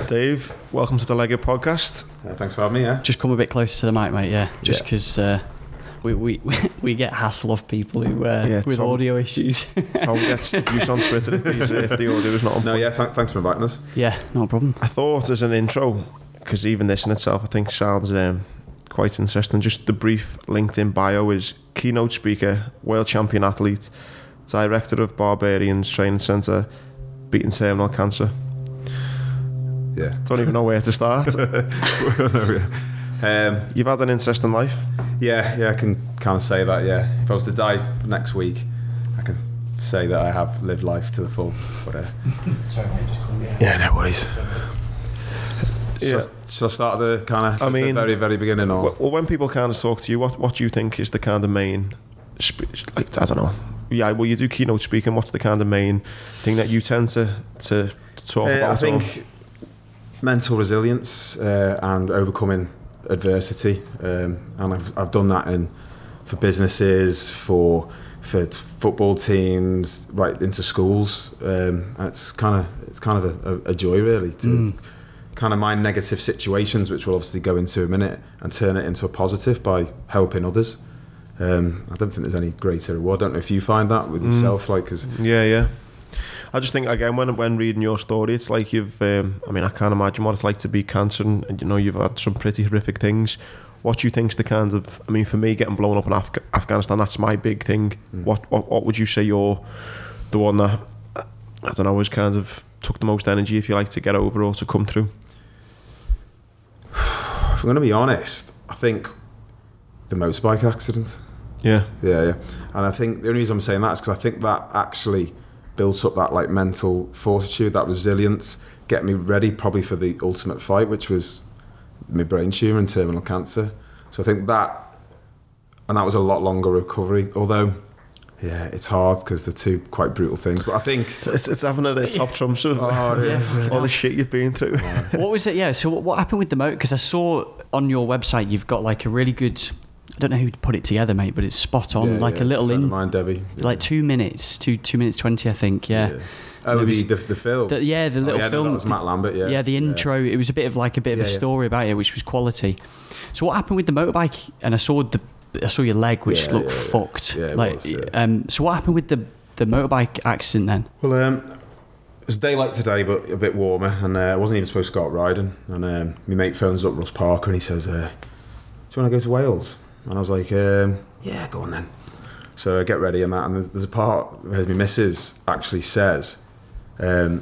Dave, welcome to the Lego podcast. Thanks for having me. Yeah, just come a bit closer to the mic, mate. Yeah, just because we get hassle off people who with audio issues. Tom gets views on Twitter if the audio is not on point. No, yeah, thanks for inviting us. Yeah, no problem. I thought as an intro, because even this in itself I think sounds quite interesting, just the brief LinkedIn bio is Keynote Speaker, World Champion Athlete, Director of Barbarians Training Centre, beating terminal cancer. Yeah. Don't even know where to start. You've had an interesting life. Yeah, I can kind of say that, yeah. If I was to die next week, I can say that I have lived life to the full. But, Sorry, mate, just come here. Yeah, no worries. Shall I start at the kind of the very, very beginning? Or? Well, when people kind of talk to you, what do you think is the kind of main, like, I don't know. Yeah, well, you do keynote speaking. What's the kind of main thing that you tend to talk about? I think mental resilience and overcoming adversity, and I've done that for businesses, for football teams, right into schools. It's kind of a joy really to kind of mind negative situations, which we'll obviously go into in a minute, and turn it into a positive by helping others. I don't think there's any greater reward. I don't know if you find that with yourself, like, cause yeah. I just think again when reading your story, it's like you've. I mean, I can't imagine what it's like to be cancer, and you know you've had some pretty horrific things. What do you think's the kind of? I mean, for me, getting blown up in Afghanistan, that's my big thing. What would you say you're the one that I don't know, has kind of took the most energy, if you like, to get over or to come through? If I'm going to be honest, I think the motorbike accident. Yeah. And I think the only reason I'm saying that is because I think that actually built up that like mental fortitude, that resilience, get me ready probably for the ultimate fight, which was my brain tumour and terminal cancer. So I think that was a lot longer recovery, although yeah, it's hard because they're two quite brutal things, but I think it's having a top trumps of all the shit you've been through. What was it? Yeah, so what happened with the motor? Because I saw on your website you've got like a really good, I don't know who put it together, mate, but it's spot on. A little in mine, Debbie. Like 2 minutes, 2 minutes 20, I think. Yeah. Oh, the film. The little film. No, that was Matt Lambert. Yeah. Yeah, the intro. It was a bit of a story about it, which was quality. So what happened with the motorbike? And I saw your leg, which looked fucked. Yeah, it was. So what happened with the motorbike accident then? Well, it was daylight today, but a bit warmer, and I wasn't even supposed to go out riding. And my mate phones up Russ Parker, and he says, "Do you want to go to Wales?" And I was like, yeah, go on then. So I get ready and that, and there's a part where my missus actually said to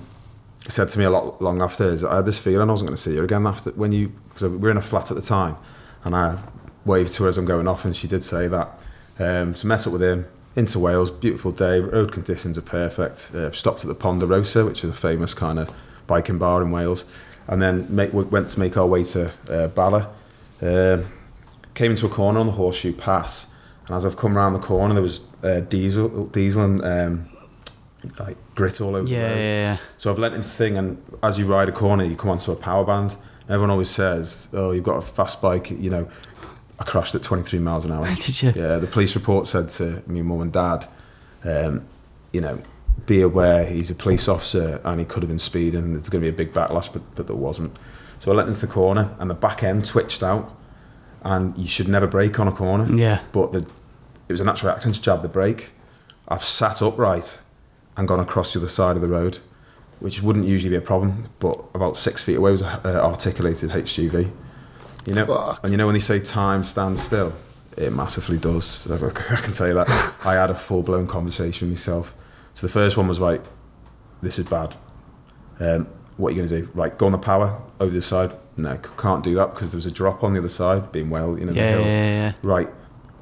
me a lot long after, I had this feeling I wasn't going to see her again after, because we were in a flat at the time, and I waved to her as I'm going off, and she did say that. So met up with him, into Wales, beautiful day, road conditions are perfect, stopped at the Ponderosa, which is a famous kind of biking bar in Wales, and then went to make our way to Bala. Came into a corner on the Horseshoe Pass, and as I've come around the corner, there was diesel and like grit all over the road. Yeah. So I've leant into the thing, and as you ride a corner, you come onto a power band. Everyone always says, "Oh, you've got a fast bike." You know, I crashed at 23 miles an hour. Did you? Yeah. The police report said to me, mum and dad, you know, be aware he's a police officer and he could have been speeding. There's going to be a big backlash, but there wasn't. So I leant into the corner, and the back end twitched out. And you should never brake on a corner. Yeah. But it was a natural reaction to jab the brake. I've sat upright and gone across the other side of the road, which wouldn't usually be a problem, but about 6 feet away was an articulated HGV. You know, and you know when they say time stands still, it massively does. I can tell you that. I had a full-blown conversation with myself. So the first one was, right, this is bad. What are you going to do? Right, go on the power over the side. No, can't do that because there was a drop on the other side, being the hills. Yeah. Right,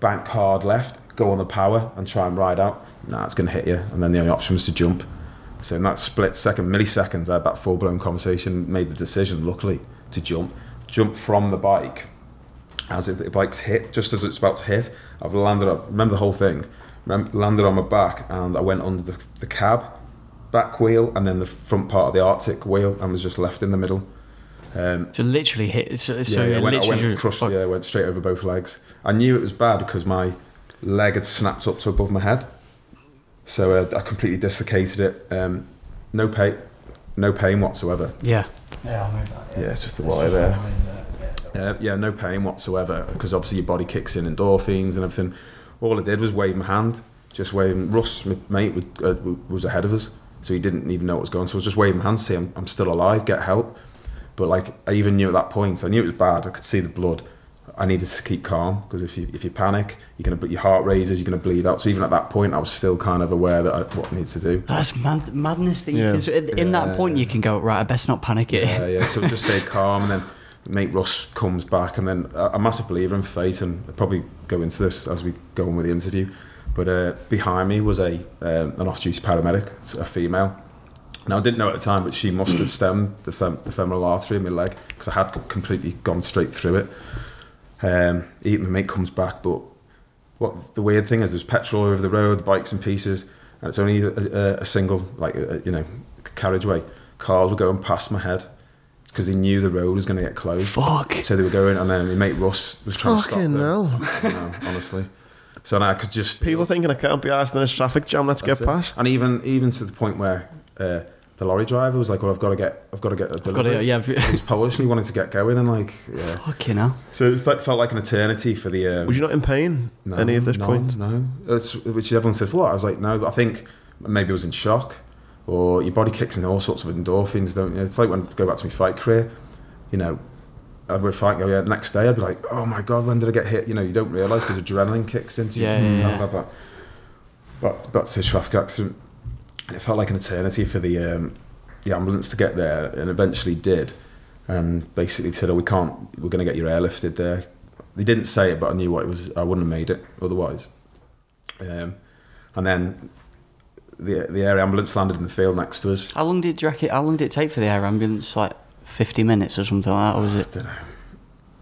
bank hard left, go on the power and try and ride out. Nah, it's going to hit you. And then the only option was to jump. So in that split second, milliseconds, I had that full-blown conversation, made the decision, luckily, to jump from the bike. As the bike's hit, just as it's about to hit, I've landed up, remember the whole thing, landed on my back, and I went under the cab, back wheel, and then the front part of the Arctic wheel, and was just left in the middle. So literally hit. I went straight over both legs. I knew it was bad because my leg had snapped up to above my head, so I completely dislocated it. No pain whatsoever. Yeah. Yeah, I'll move that. Yeah, it's just the wire there. Yeah, no pain whatsoever, because obviously your body kicks in endorphins and everything. All I did was wave my hand, just waving. Russ, my mate, was ahead of us, so he didn't even know what was going on. So I was just waving my hand to say, I'm still alive, get help. But like, I even knew at that point, I knew it was bad, I could see the blood. I needed to keep calm, because if you panic, your heart raises, you're going to bleed out. So even at that point, I was still kind of aware that what I need to do. That's madness that you can, in that point you can go, right, I best not panic it. Yeah, so just stay calm, and then mate Russ comes back, and then I'm a massive believer in fate, and I'll probably go into this as we go on with the interview. But behind me was an off-duty paramedic, a female. Now, I didn't know at the time, but she must have stemmed the femoral artery in my leg, because I had completely gone straight through it. My mate comes back, but what the weird thing is, there's petrol over the road, bikes in pieces, and it's only a single, carriageway. Cars were going past my head, because they knew the road was going to get closed. Fuck. So they were going, and then my mate Russ was trying to stop them. Fucking hell. Honestly. So now I could just feel people thinking I can't be arsed in this traffic jam. Let's get past. And even to the point where the lorry driver was like, "Well, I've got to get a delivery." He's Polish and he wanted to get going, and like, yeah. Fucking hell. So it felt like an eternity for the. Was you not in pain any of this point? No. Which everyone said, "What?" I was like, "No." I think maybe I was in shock, or your body kicks in all sorts of endorphins, don't you? It's like when I go back to my fight career, you know. I'd be fighting, next day I'd be like, oh my god, when did I get hit? You know, you don't realise, because adrenaline kicks into you. Have that. But back to the traffic accident, and it felt like an eternity for the ambulance to get there, and eventually did, and basically said, we're going to get your airlifted there. They didn't say it, but I knew what it was. I wouldn't have made it otherwise. And then the air ambulance landed in the field next to us. How long did it take for the air ambulance? Like 50 minutes or something like that, or was it? I don't know.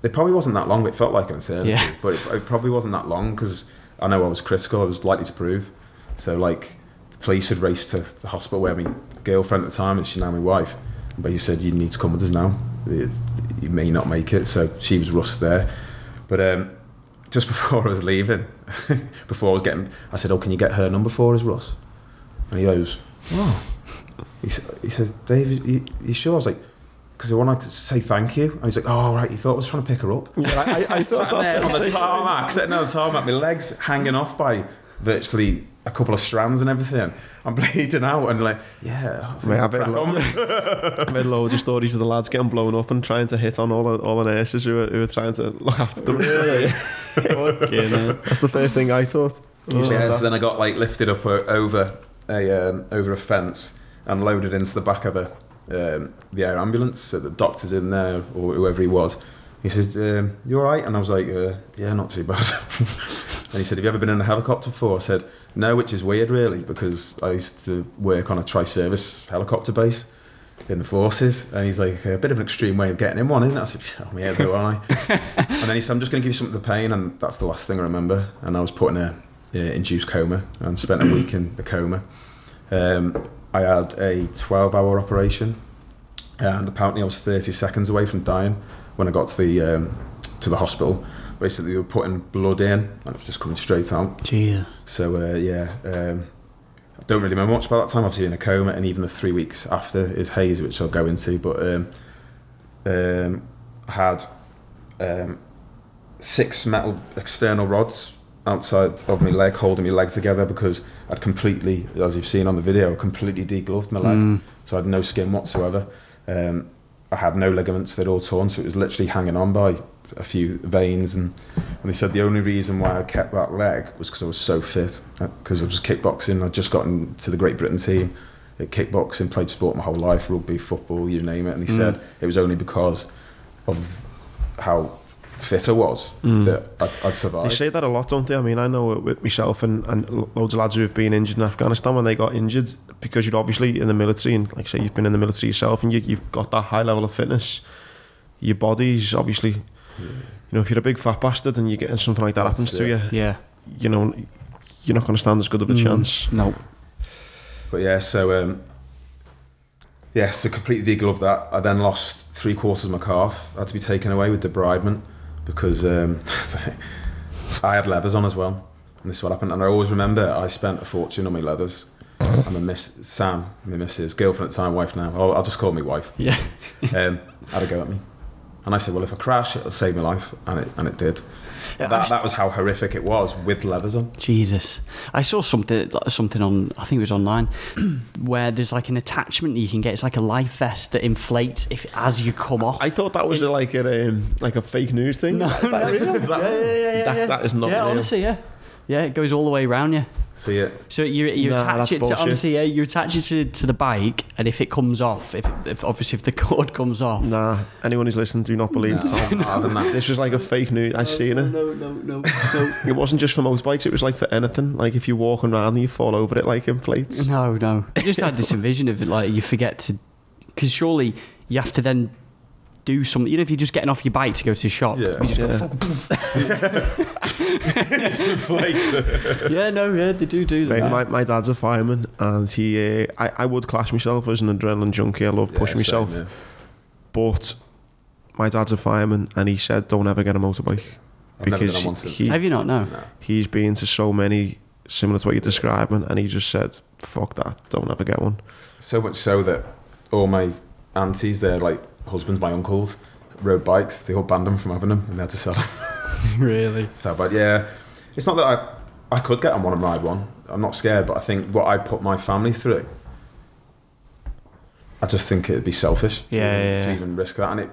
It probably wasn't that long, but it felt like an eternity. Yeah. But it probably wasn't that long, because I know I was critical, I was likely to prove. So like, the police had raced to the hospital where my girlfriend at the time, and she's now my wife, but he said, you need to come with us now. You may not make it. So she was rushed there. But just before I was leaving, I said, can you get her number for us, Russ? And he goes, oh. He says, Dave, you sure? I was like, because I wanted to say thank you. And he's like, oh, right, you thought I was trying to pick her up? Yeah, I thought that. On the tarmac, sitting on the tarmac, my legs hanging off by virtually a couple of strands and everything. I'm bleeding out, and like, yeah. I've heard loads of stories of the lads getting blown up and trying to hit on all the nurses who were trying to look after them. That's the first thing I thought. Yeah, so then I got like lifted up over a fence and loaded into the back of the air ambulance. So the doctor's in there, or whoever he was. He says, you all right? And I was like, yeah, not too bad. And he said, have you ever been in a helicopter before? I said, no, which is weird really, because I used to work on a tri-service helicopter base in the forces. And he's like, a bit of an extreme way of getting in one, isn't it? I said, oh, yeah, though, aren't I? And then he said, I'm just going to give you something to pain. And that's the last thing I remember. And I was put in a induced coma and spent a week in the coma. I had a 12-hour operation, and apparently I was 30 seconds away from dying when I got to the hospital. Basically, they were putting blood in, and it was just coming straight out. Gee. So, I don't really remember much about that time. Obviously in a coma, and even the 3 weeks after is hazy, which I'll go into. But I had 6 metal external rods outside of my leg, holding my leg together, because I'd completely, as you've seen on the video, completely degloved my leg. So I had no skin whatsoever. I had no ligaments, they'd all torn, so it was literally hanging on by a few veins. And they said the only reason why I kept that leg was because I was so fit, because I was kickboxing. I'd just gotten to the Great Britain team at kickboxing, played sport my whole life, rugby, football, you name it. And he said it was only because of how fit I was that I'd survived. They say that a lot, don't they? I mean, I know with myself and loads of lads who've been injured in Afghanistan, when they got injured, because you're obviously in the military, and like say you've been in the military yourself, and you've got that high level of fitness, your body's obviously, you know, if you're a big fat bastard and you get something like that happens to you, you know, you're not going to stand as good of a chance. No. But yeah, so completely degloved that. I then lost 3/4 of my calf. I had to be taken away with debridement, because I had leathers on as well, and this is what happened. And I always remember I spent a fortune on my leathers, and my Sam, my missus, girlfriend at the time, wife now. I'll just call me wife. Yeah. Had a go at me, and I said, well, if I crash, it'll save my life, and it did. That was how horrific it was with leathers on. Jesus. I saw something on, I think it was online, where there's like an attachment you can get. It's like a life vest that inflates as you come off. I thought that was like a fake news thing. No, is that real? That is not real. Honestly, yeah. Yeah, it goes all the way around you. So yeah. So you attach it to, honestly, yeah, you attach it to the bike, and if it comes off, if the cord comes off. Nah, anyone who's listening, do not believe it. This was like a fake news. I seen it. No. It wasn't just for motorbikes. It was like for anything. Like if you're walking around and you fall over, it like inflates. No. I just had this vision of it, like you forget to, because surely you have to then do something. You know, if you're just getting off your bike to go to the shop, you just go. They do that. My dad's a fireman, and he. I would class myself as an adrenaline junkie. I love pushing myself, but my dad's a fireman, and he said, "Don't ever get a motorbike." Because have you not? No. He's been to so many similar to what you're describing, and he just said, "Fuck that! Don't ever get one." So much so that all my aunties, they're like husbands, my uncles, rode bikes. They all banned them from having them, and they had to sell them. Really? So, but yeah, it's not that I could get on one and ride one. I'm not scared, but I think what I put my family through, I just think it'd be selfish to even risk that. And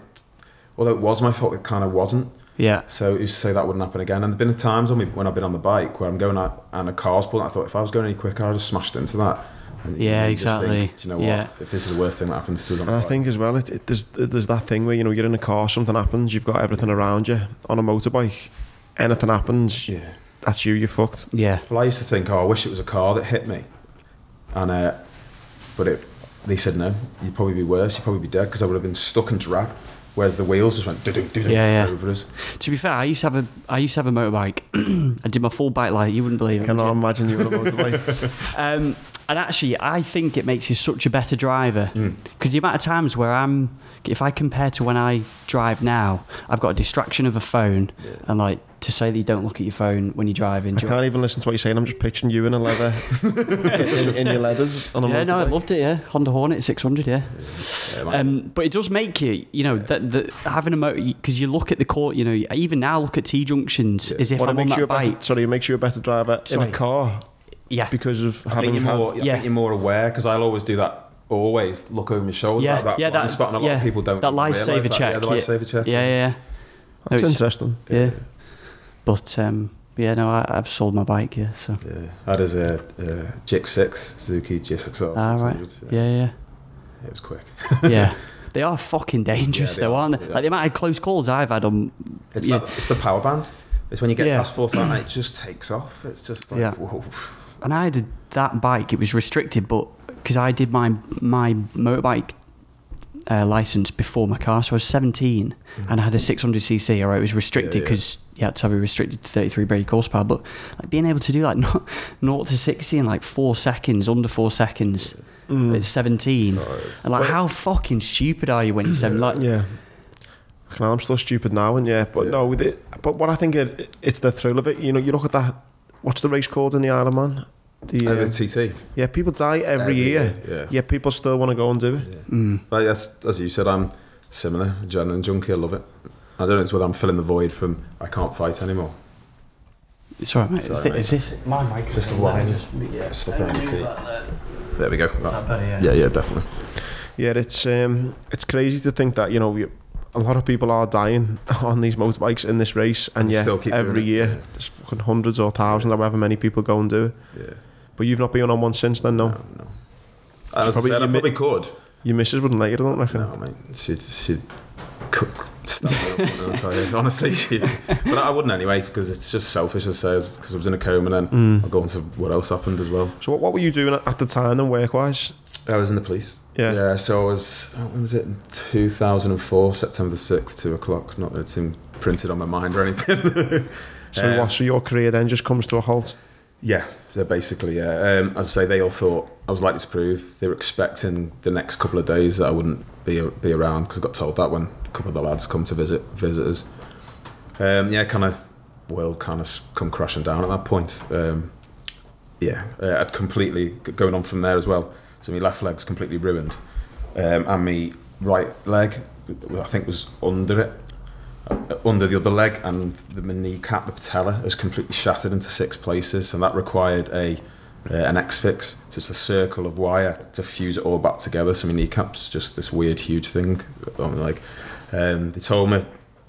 although it was my fault, it kind of wasn't. Yeah. So who's to say that wouldn't happen again? And there've been times when I've been on the bike where I'm going out and a car's pulling. I thought if I was going any quicker, I'd have smashed into that. And exactly. Think, do you know what? If this is the worst thing that happens to us on and I think as well, there's that thing where you're in a car, something happens, you've got everything around you. On a motorbike, anything happens, that's you're fucked. Yeah. Well, I used to think, I wish it was a car that hit me, and but they said no, you'd probably be worse, you'd probably be dead, because I would have been stuck and dragged. Whereas the wheels just went over us. To be fair, I used to have a motorbike. I did my full bike life. You wouldn't believe it. Cannot imagine you with a motorbike. And actually, I think it makes you such a better driver, because the amount of times where if I compare to when I drive now, I've got a distraction of a phone, and like to say that you don't look at your phone when you're driving. I can't even listen to what you're saying. I'm just picturing you in a leather, in your leathers on a motorbike. No, I loved it. Yeah, Honda Hornet 600. But it does make you, that having a motor, because you look at the court, I even now look at T junctions as if I'm on that bike. It makes you a better driver in a car. Yeah, because of I think you're more aware, because I'll always do that. Always look over my shoulder. That spot, and a lot of people don't. That lifesaver check. The lifesaver check. Yeah. That's interesting. Yeah. But I've sold my bike. So that is a GX6 Suzuki GX6. Right. Yeah. It was quick. Yeah. They are fucking dangerous, though, aren't they? Like the amount of close calls I've had on. It's the power band. It's when you get past 4,000, and it just takes off. It's just like whoa. And I had that bike. It was restricted, but because I did my motorbike license before my car, so I was 17 and I had a 600cc. All right, it was restricted because you had to have a restricted 33 brake horsepower. But like being able to do like 0 to 60 in like 4 seconds, under 4 seconds. At 17, and like how fucking stupid are you when you're 7? Like, I'm still stupid now, and but what I think it's the thrill of it. You look at that. What's the race called in the Isle of Man? The TT. Yeah, people die every year. Yeah, people still want to go and do it. Yeah. But that's, as you said, I'm similar. Adrenaline junkie. I love it. I don't know. It's whether I'm filling the void from I can't fight anymore. It's alright, mate. Is this my mic? Just the one. There we go. Yeah, definitely. Yeah, it's crazy to think that a lot of people are dying on these motorbikes in this race, and every year there's fucking hundreds or thousands, however many people go and do it. Yeah. But you've not been on one since then, no? No. As I said, I probably could. Your missus wouldn't let you, I don't reckon. No, mate. She'd stab me or something, I'll tell you. Honestly, but I wouldn't anyway, because it's just selfish, as I say, because I was in a coma, and then I'll go into what else happened as well. So what were you doing at the time then, work-wise? I was in the police. Yeah, so I was, when was it, in 2004, September the 6th, 2 o'clock, not that it's printed on my mind or anything. So your career then just comes to a halt? Yeah, so basically, as I say, they all thought I was likely to prove. They were expecting the next couple of days that I wouldn't be around, because I got told that when a couple of the lads come to visit us. World kind of come crashing down at that point. I'd completely going on from there as well. So my left leg's completely ruined, and my right leg, I think, was under it, under the other leg, and my kneecap, the patella, is completely shattered into 6 places, and that required an X-fix. So it's a circle of wire to fuse it all back together. So my kneecap's just this weird, huge thing on my leg. They told my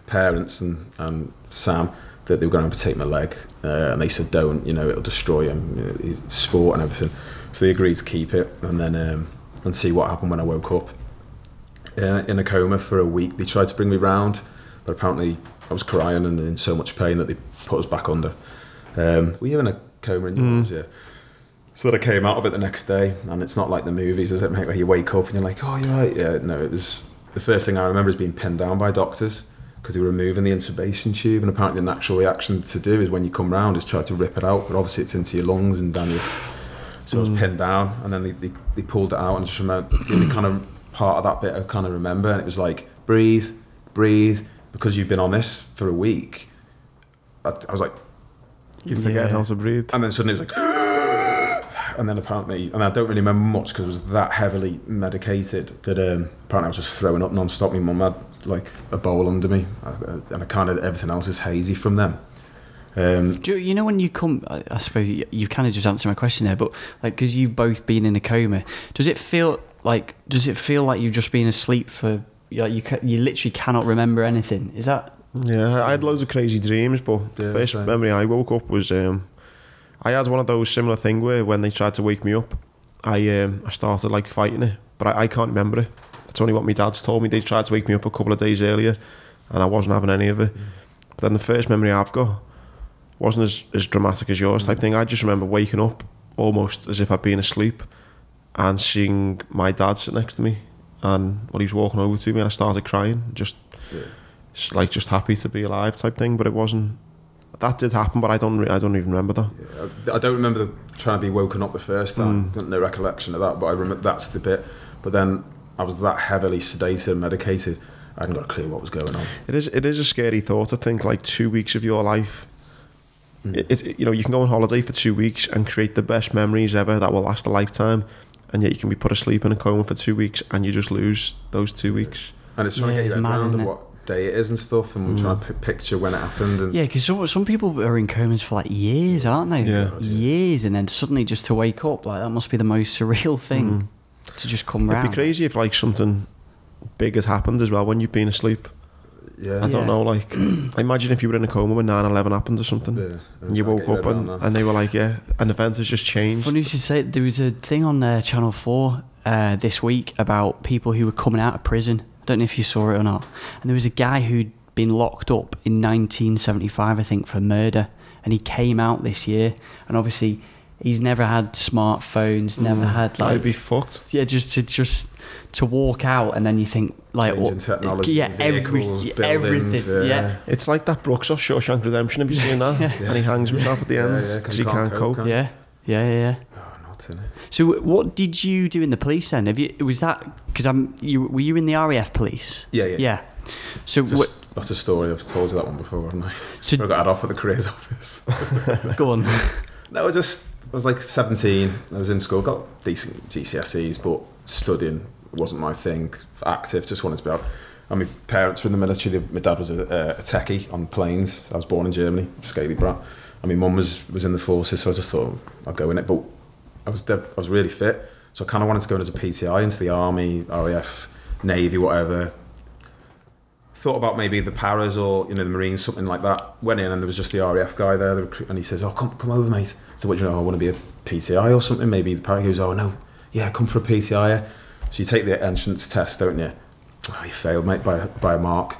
parents and Sam that they were going to amputate my leg, and they said, don't, it'll destroy him, sport and everything. So they agreed to keep it, and then and see what happened when I woke up. In a coma for a week. They tried to bring me round, but apparently I was crying and in so much pain that they put us back under. Were you in a coma in yours? Yeah. So that I came out of it the next day, and it's not like the movies, is it, mate, where you wake up and you're like, oh, you're right. Yeah, no, it was, the first thing I remember is being pinned down by doctors because they were removing the intubation tube, and apparently the natural reaction to do is when you come round is try to rip it out, but obviously it's into your lungs and down your... So I was pinned down, and then they pulled it out, and I just remember, it's the only kind of part of that bit I kind of remember, and it was like, breathe, because you've been on this for a week. I was like... You forget how to breathe. And then suddenly it was like... And then apparently, and I don't really remember much because I was that heavily medicated that apparently I was just throwing up non-stop. My mum had like a bowl under me, and I kind of, everything else is hazy from them. You know when you come, I suppose you kind of just answered my question there, but like, because you've both been in a coma, does it feel like you've just been asleep for, you literally cannot remember anything? Is that? Yeah, I had loads of crazy dreams, but the first memory I woke up was I had one of those similar things where when they tried to wake me up, I started like fighting it, but I can't remember it. It's only what my dad's told me. They tried to wake me up a couple of days earlier, and I wasn't having any of it. But then the first memory I've got wasn't as dramatic as yours type thing. I just remember waking up almost as if I'd been asleep and seeing my dad sit next to me, and he was walking over to me, and I started crying, just happy to be alive type thing. But it wasn't. That did happen, but I don't even remember that. Yeah, I don't remember trying to be woken up the first time. Got no recollection of that, but I remember that's the bit. But then I was that heavily sedated and medicated, I hadn't got a clue what was going on. It is a scary thought to think like 2 weeks of your life. You can go on holiday for 2 weeks and create the best memories ever that will last a lifetime, and yet you can be put asleep in a coma for 2 weeks and you just lose those 2 weeks. And it's trying to get your head around what day it is and stuff, and we're trying to picture when it happened. And because some people are in comas for like years, aren't they? Yeah. Years, and then suddenly just to wake up, like that must be the most surreal thing to just come round. It'd be crazy if like something big had happened as well when you've been asleep. Yeah, I don't know, like I imagine if you were in a coma when 9/11 happened or something, and you woke up and they were like, an event has just changed. Funny you should say it. There was a thing on Channel 4 this week about people who were coming out of prison. I don't know if you saw it or not. And there was a guy who'd been locked up in 1975, I think, for murder, and he came out this year, and obviously he's never had smartphones, never had like... I'd be fucked. Yeah, just to walk out, and then you think like... Changing technology, vehicles, everything, yeah. It's like that Brooks off Shawshank Redemption, have you seen that? And he hangs himself at the end because he can't cope. Yeah. So what did you do in the police then? Were you in the RAF police? Yeah. So that's a story. I've told you that one before, haven't I? So I got off at the careers office. Go on. No, I was like 17. I was in school, got decent GCSEs, but studying wasn't my thing. Active, just wanted to be out. And my parents were in the military. My dad was a techie on planes. I was born in Germany, scaly brat. And my mum was in the forces, so I just thought I'd go in it. But I was really fit, so I kind of wanted to go in as a PTI into the army, RAF, Navy, whatever. Thought about maybe the paras or the Marines, something like that. Went in and there was just the RAF guy there, and he says, "Oh, come over, mate." So what do you know? I want to be a PTI or something. Maybe the para goes, "Oh no, yeah, come for a PTI." So you take the entrance test, don't you? Oh, you failed, mate, by a mark.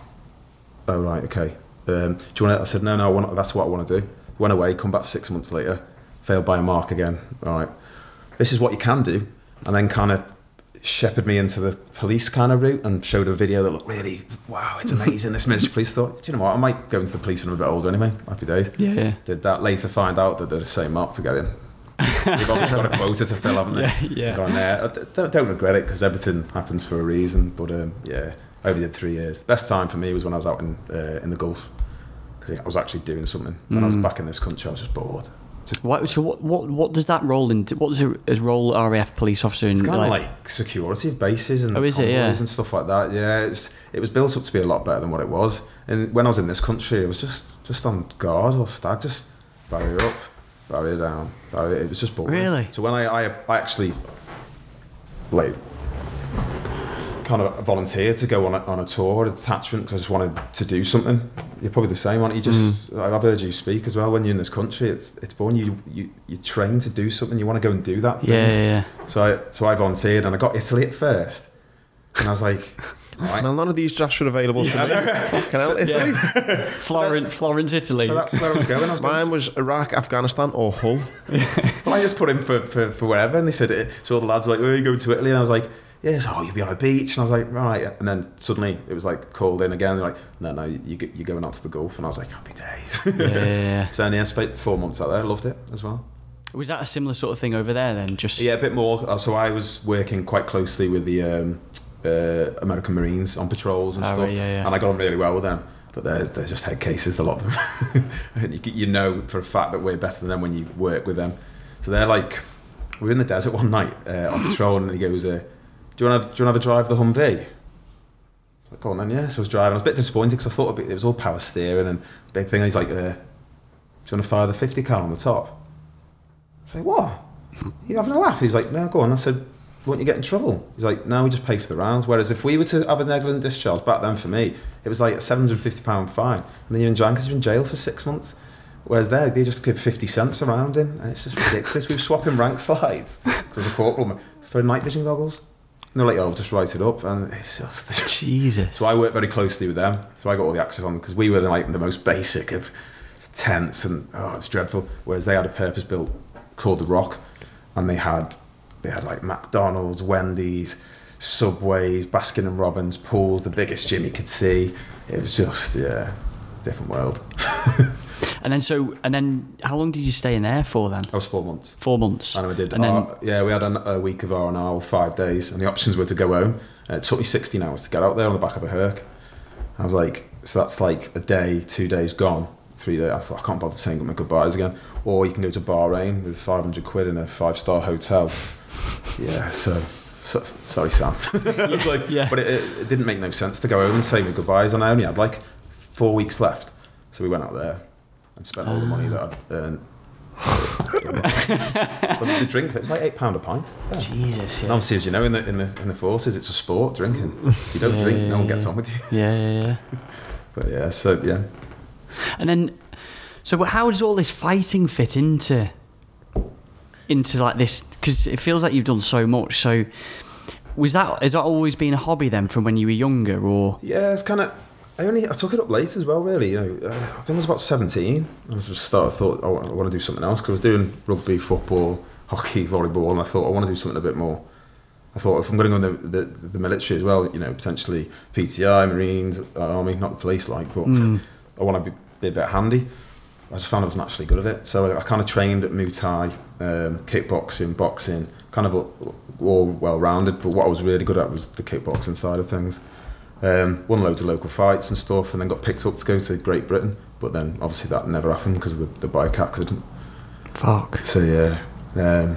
Oh right, okay. Do you want? I said, no, that's what I want to do. Went away, come back 6 months later, failed by a mark again. All right, this is what you can do, and then kind of shepherded me into the police kind of route and showed a video that looked really, wow, it's amazing, this military police. Thought, do you know what, I might go into the police when I'm a bit older anyway. Happy days. Yeah. Did that. Later find out that they're the same mark to get in. They've obviously got a quota to fill, haven't they? Yeah. Gone there. Don't regret it, because everything happens for a reason, but I only did 3 years. The best time for me was when I was out in the Gulf, because I was actually doing something. When I was back in this country, I was just bored. What does that role into? What does a role RAF police officer in? It's kind of like security of bases and convoys and stuff like that. Yeah, it was built up to be a lot better than what it was. And when I was in this country, it was just on guard or stag, just barrier up, barrier down, barrier. It was just boring. Really? So when I actually like kind of volunteered to go on a tour, a detachment, because I just wanted to do something. You're probably the same, aren't you? I've heard you speak as well. When you're in this country, it's boring. You train to do something. You want to go and do that thing. Yeah. So I volunteered, and I got Italy at first, and I was like, right. Well, none of these jobs are available to me. Can I Italy? Florence, Italy. So that's where I was going. Mine was Iraq, Afghanistan, or Hull. Well, I just put in for wherever, and they said, so all the lads were like, "Oh, you going to Italy?" And I was like, "Yeah." So, you'll be on a beach, and I was like, "Right." And then suddenly it was like called in again. They're like, "No, you're going out to the Gulf," and I was like, "Happy days." Yeah. So I spent 4 months out there. Loved it as well. Was that a similar sort of thing over there then? Just a bit more. So I was working quite closely with the American Marines on patrols and stuff, and I got on really well with them. But they're just head cases, a lot of them. You know for a fact that we're better than them when you work with them. So they're like, we were in the desert one night on patrol, and he goes, "Do you want to have a drive the Humvee?" I was like, "Go on then." Yeah, so I was driving. I was a bit disappointed because I thought it was all power steering and big thing. And he's like, "Do you want to fire the 50 cal on the top?" I was like, "What? Are you having a laugh?" He was like, "No, go on." I said, "Won't you get in trouble?" He's like, "No, we just pay for the rounds." Whereas if we were to have a negligent discharge back then, for me, it was like a £750 fine, and then you're in jail for 6 months. Whereas there, they just give 50 cents a round in, and it's just ridiculous. We were swapping rank slides because I was a corporal for night vision goggles. And they're like, "Oh, just write it up," and it's just Jesus. So I worked very closely with them. So I got all the access on because we were like the most basic of tents, and it's dreadful. Whereas they had a purpose built called the Rock, and they had like McDonald's, Wendy's, Subways, Baskin and Robbins, pools, the biggest gym you could see. It was just different world. And then how long did you stay in there for then? I was 4 months. 4 months. And we did. We had a week of R&R, 5 days, and the options were to go home. And it took me 16 hours to get out there on the back of a Herc. I was like, so that's like a day, 2 days gone. 3 days. I thought, I can't bother saying my goodbyes again. Or you can go to Bahrain with 500 quid in a 5-star hotel. Yeah, so sorry, Sam. I was like, but it didn't make no sense to go home and say my goodbyes, and I only had like 4 weeks left. So we went out there and spent all the money that I'd earned. But the drinks, it was like £8 a pint. Yeah. Jesus, yeah. And obviously, as you know, in the forces, it's a sport, drinking. If you don't drink, no one gets on with you. Yeah. But yeah. And then, so how does all this fighting fit into like this? Because it feels like you've done so much. So has that always been a hobby then from when you were younger, or? Yeah, it's kind of. I took it up late as well, really. I think I was about 17. I thought, I want to do something else because I was doing rugby, football, hockey, volleyball, and I thought I want to do something a bit more. I thought if I'm going to go in the military as well, potentially PTI, Marines, Army, not the police, but I want to be a bit handy. I just found I was naturally good at it, so I kind of trained at Muay Thai, kickboxing, boxing, kind of all well-rounded. But what I was really good at was the kickboxing side of things. Won loads of local fights and stuff, and then got picked up to go to Great Britain. But then obviously that never happened because of the bike accident. Fuck. So yeah.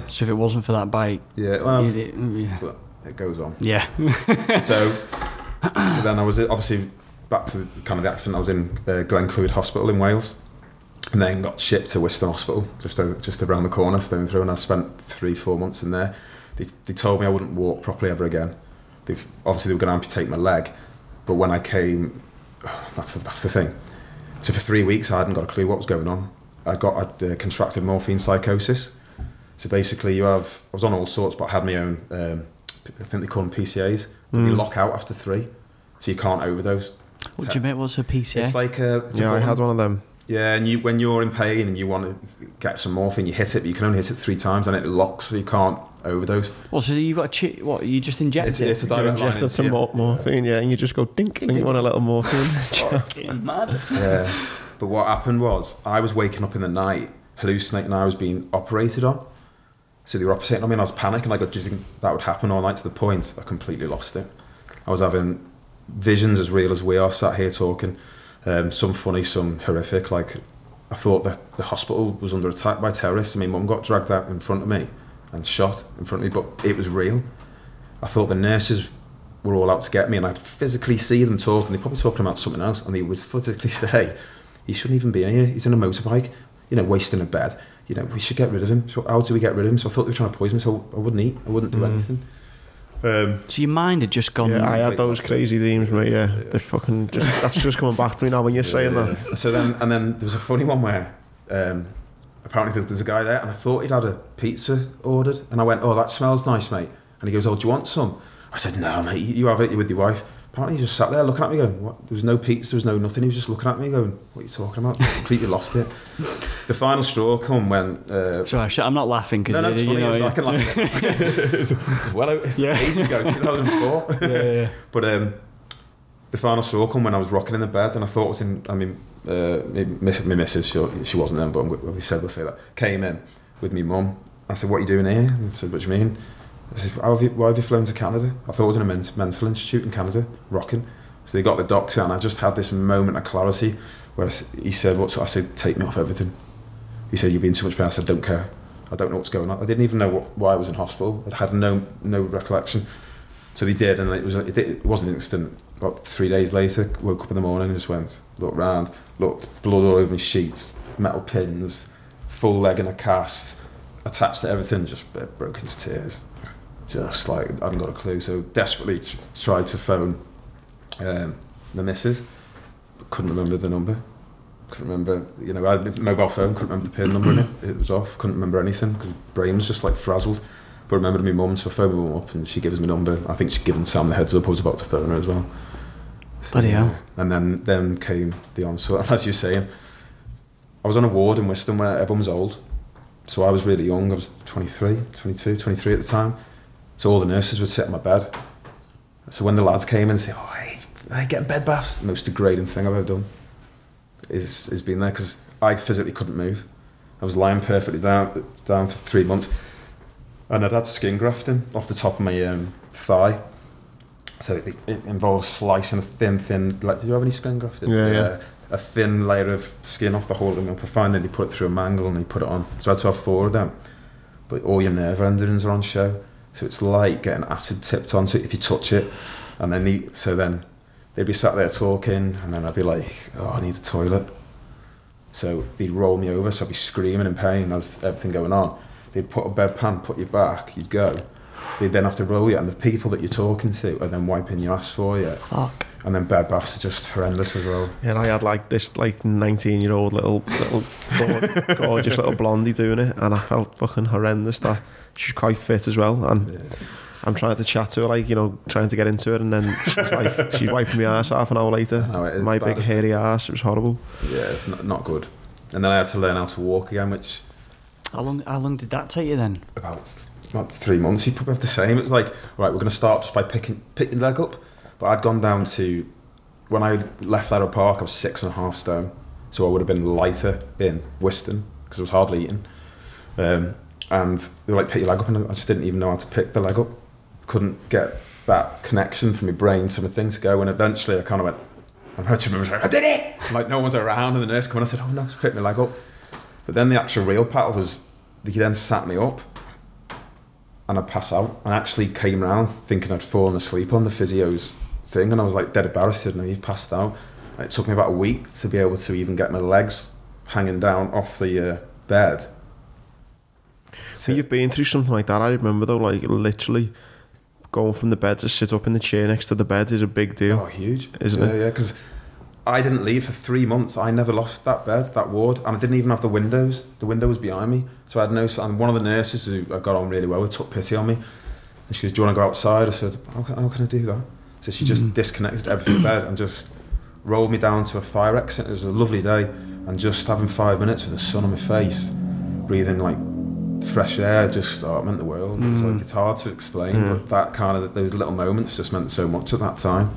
So if it wasn't for that bike, well, it goes on. Yeah. so then I was obviously back to the accident. I was in Glenclwyd Hospital in Wales, and then got shipped to Wiston Hospital just around the corner, stone through, and I spent 3-4 months in there. They told me I wouldn't walk properly ever again. They were going to amputate my leg, but when I came, that's the thing. So for 3 weeks I hadn't got a clue what was going on. I contracted morphine psychosis. So basically I was on all sorts, but I had my own, I think they call them PCAs. They lock out after 3, so you can't overdose. What do you mean, what's a PCA? It's like I had one of them. Yeah, and when you're in pain and you want to get some morphine, you hit it, but you can only hit it 3 times and it locks, so you can't overdose. Well, so you've got you just inject it? It's a direct line. Injected some morphine, and you just go dink, and you want a little morphine. Fucking mad. Yeah, but what happened was I was waking up in the night, hallucinating I was being operated on. So they were operating on me and I was panicking, do you think that would happen all night, to the point I completely lost it. I was having visions as real as we are sat here talking, some funny, some horrific, I thought that the hospital was under attack by terrorists. My mum got dragged out in front of me and shot in front of me, but it was real. I thought the nurses were all out to get me, and I'd physically see them talking. They're probably talking about something else, and they would physically say, he shouldn't even be in here, he's in a motorbike, you know, wasting a bed. You know, we should get rid of him. So how do we get rid of him? So I thought they were trying to poison me, so I wouldn't eat, I wouldn't do anything. So your mind had just gone... Yeah, I had those crazy dreams, mate, yeah. They're fucking just, that's just coming back to me now when you're saying that. So then there was a funny one where apparently there's a guy there, and I thought he'd had a pizza ordered, and I went, oh, that smells nice, mate. And he goes, oh, do you want some? I said, no, mate, you have it, you're with your wife. Apparently he just sat there looking at me going, what? There was no pizza, there was no nothing. He was just looking at me going, what are you talking about? Completely lost it. The final straw come when... Sorry, I'm not laughing. No, it's funny. I can laugh at it. Well, it's ages ago, 2004. Yeah. But the final straw come when I was rocking in the bed, and I thought it was in... I mean, my missus, she wasn't then, but we'll say that, came in with me mum. I said, what are you doing here? And I said, what do you mean? I said, why have you flown to Canada? I thought it was in a mental institute in Canada, rocking. So they got the doctor, and I just had this moment of clarity where he said, I said, take me off everything. He said, you're being too much pain. I said, don't care. I don't know what's going on. I didn't even know why I was in hospital. I had no recollection. So they did, and it wasn't instant. About 3 days later, woke up in the morning and just went, looked round, looked, blood all over my sheets, metal pins, full leg in a cast, attached to everything, just broke into tears. Just like, I hadn't got a clue. So desperately tried to phone the missus, but couldn't remember the number. Couldn't remember, you know, I had a mobile phone, couldn't remember the PIN number in it. It was off, couldn't remember anything because the brain was just like frazzled. But I remembered my mum, so I phoned my mum up and she gives me a number. I think she'd given Sam the heads up, I was about to phone her as well. So, Bloody hell. And then came the onslaught. And as you were saying, I was on a ward in Wiston where everyone was old. So I was really young, I was 23 at the time. So all the nurses would sit on my bed. So when the lads came in and say, oh, hey, getting bed baths, the most degrading thing I've ever done is being there, because I physically couldn't move. I was lying perfectly down for 3 months, and I'd had skin grafting off the top of my thigh. So it involves slicing a thin, like, did you have any skin grafting? Yeah. A thin layer of skin off the whole of the upper thigh, and then they put it through a mangle and they put it on. So I had to have 4 of them. But all your nerve endings are on show. So it's like getting acid tipped onto it if you touch it. And then they'd be sat there talking, and then I'd be like, oh, I need the toilet. So they'd roll me over, so I'd be screaming in pain as everything going on. They'd put a bedpan, put you back, you'd go. They'd then have to roll you, and the people that you're talking to are then wiping your ass for you. Fuck. And then bed baths are just horrendous as well. Yeah, and I had like this 19-year-old little gorgeous little blondie doing it, and I felt fucking horrendous. That she's quite fit as well, and I'm trying to chat to her, like, you know, trying to get into it, and then she's wiping my ass half an hour later. No, my big hairy ass, it was horrible. Yeah, it's not good. And then I had to learn how to walk again, which... How long did that take you then? About 3 months. You probably have the same. It was like, right, we're going to start just by picking your leg up. But I'd gone down to, when I left Arrow Park, I was 6.5 stone. So I would have been lighter in Wiston, because I was hardly eating. And they were like, pick your leg up, and I just didn't even know how to pick the leg up. Couldn't get that connection from my brain to my thing to go. And eventually I kind of went, I did it! Like, no one was around, and the nurse came in, I said, oh, no, just pick my leg up. But then the actual real battle was, he then sat me up, and I'd pass out, and actually came round thinking I'd fallen asleep on the physio's thing, and I was like dead embarrassed, and he'd passed out. And it took me about a week to be able to even get my legs hanging down off the bed. So you've been through something like that. I remember though, like literally going from the bed to sit up in the chair next to the bed is a big deal. Oh, huge. Isn't it? Yeah, because I didn't leave for 3 months. I never lost that bed, that ward, and I didn't even have the windows. The window was behind me, so I had no. And one of the nurses who I got on really well with took pity on me, and she goes, "Do you want to go outside?" I said, "How can I do that?" So she just disconnected everything in bed and just rolled me down to a fire exit. It was a lovely day, and just having 5 minutes with the sun on my face, breathing like fresh air, just it meant the world. It was like, it's hard to explain, but that kind of those little moments just meant so much at that time.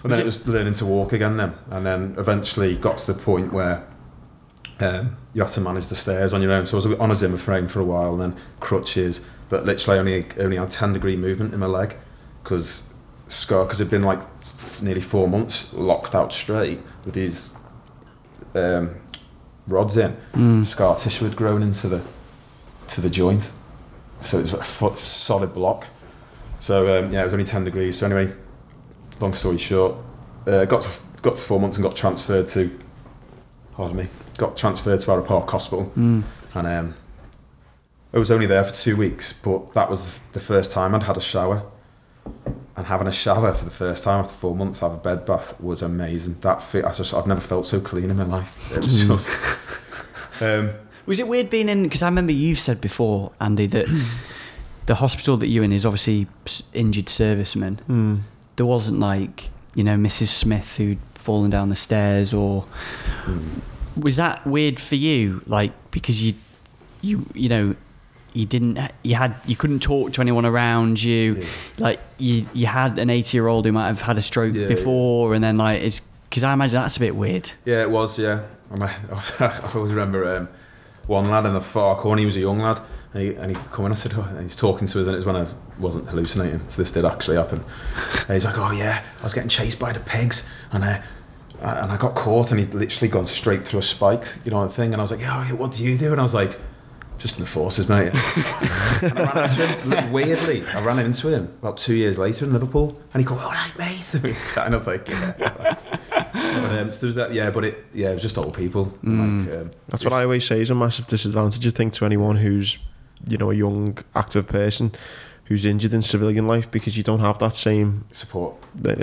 And then it was learning to walk again then, and then eventually got to the point where you had to manage the stairs on your own. So I was on a Zimmer frame for a while, and then crutches, but literally only had 10-degree movement in my leg because it'd been like nearly 4 months locked out straight with these rods in, scar tissue had grown into the joint, so it was a solid block. So yeah, it was only 10 degrees. So anyway, long story short, got to 4 months and got transferred to Arrow Park Hospital, and I was only there for 2 weeks, but that was the first time I'd had a shower. And having a shower for the first time after 4 months, have a bed bath, was amazing. I've never felt so clean in my life. It was just. Was it weird being in? Because I remember you've said before, Andy, that the hospital that you're in is obviously injured servicemen. There wasn't like, you know, Mrs. Smith who'd fallen down the stairs, or was that weird for you? Like, because you know. You couldn't talk to anyone around you. Yeah. Like you had an 80-year-old who might have had a stroke before, and then like it's because I imagine that's a bit weird. Yeah, it was. Yeah, I always remember one lad in the far corner. He was a young lad, and he come in. I said, and he's talking to us, and it was when I wasn't hallucinating. So this did actually happen. And he's like, oh yeah, I was getting chased by the pigs, and I got caught, and he'd literally gone straight through a spike, you know, the thing. And I was like, yeah, what do you do? And I was like, just in the forces, mate. And I ran into him, weirdly. I ran into him about 2 years later in Liverpool, and he goes, all right, mate. And I was like, yeah. Right. So there was that, but it was just old people. That's what I always say is a massive disadvantage, I think, to anyone who's, you know, a young, active person who's injured in civilian life, because you don't have that same support. And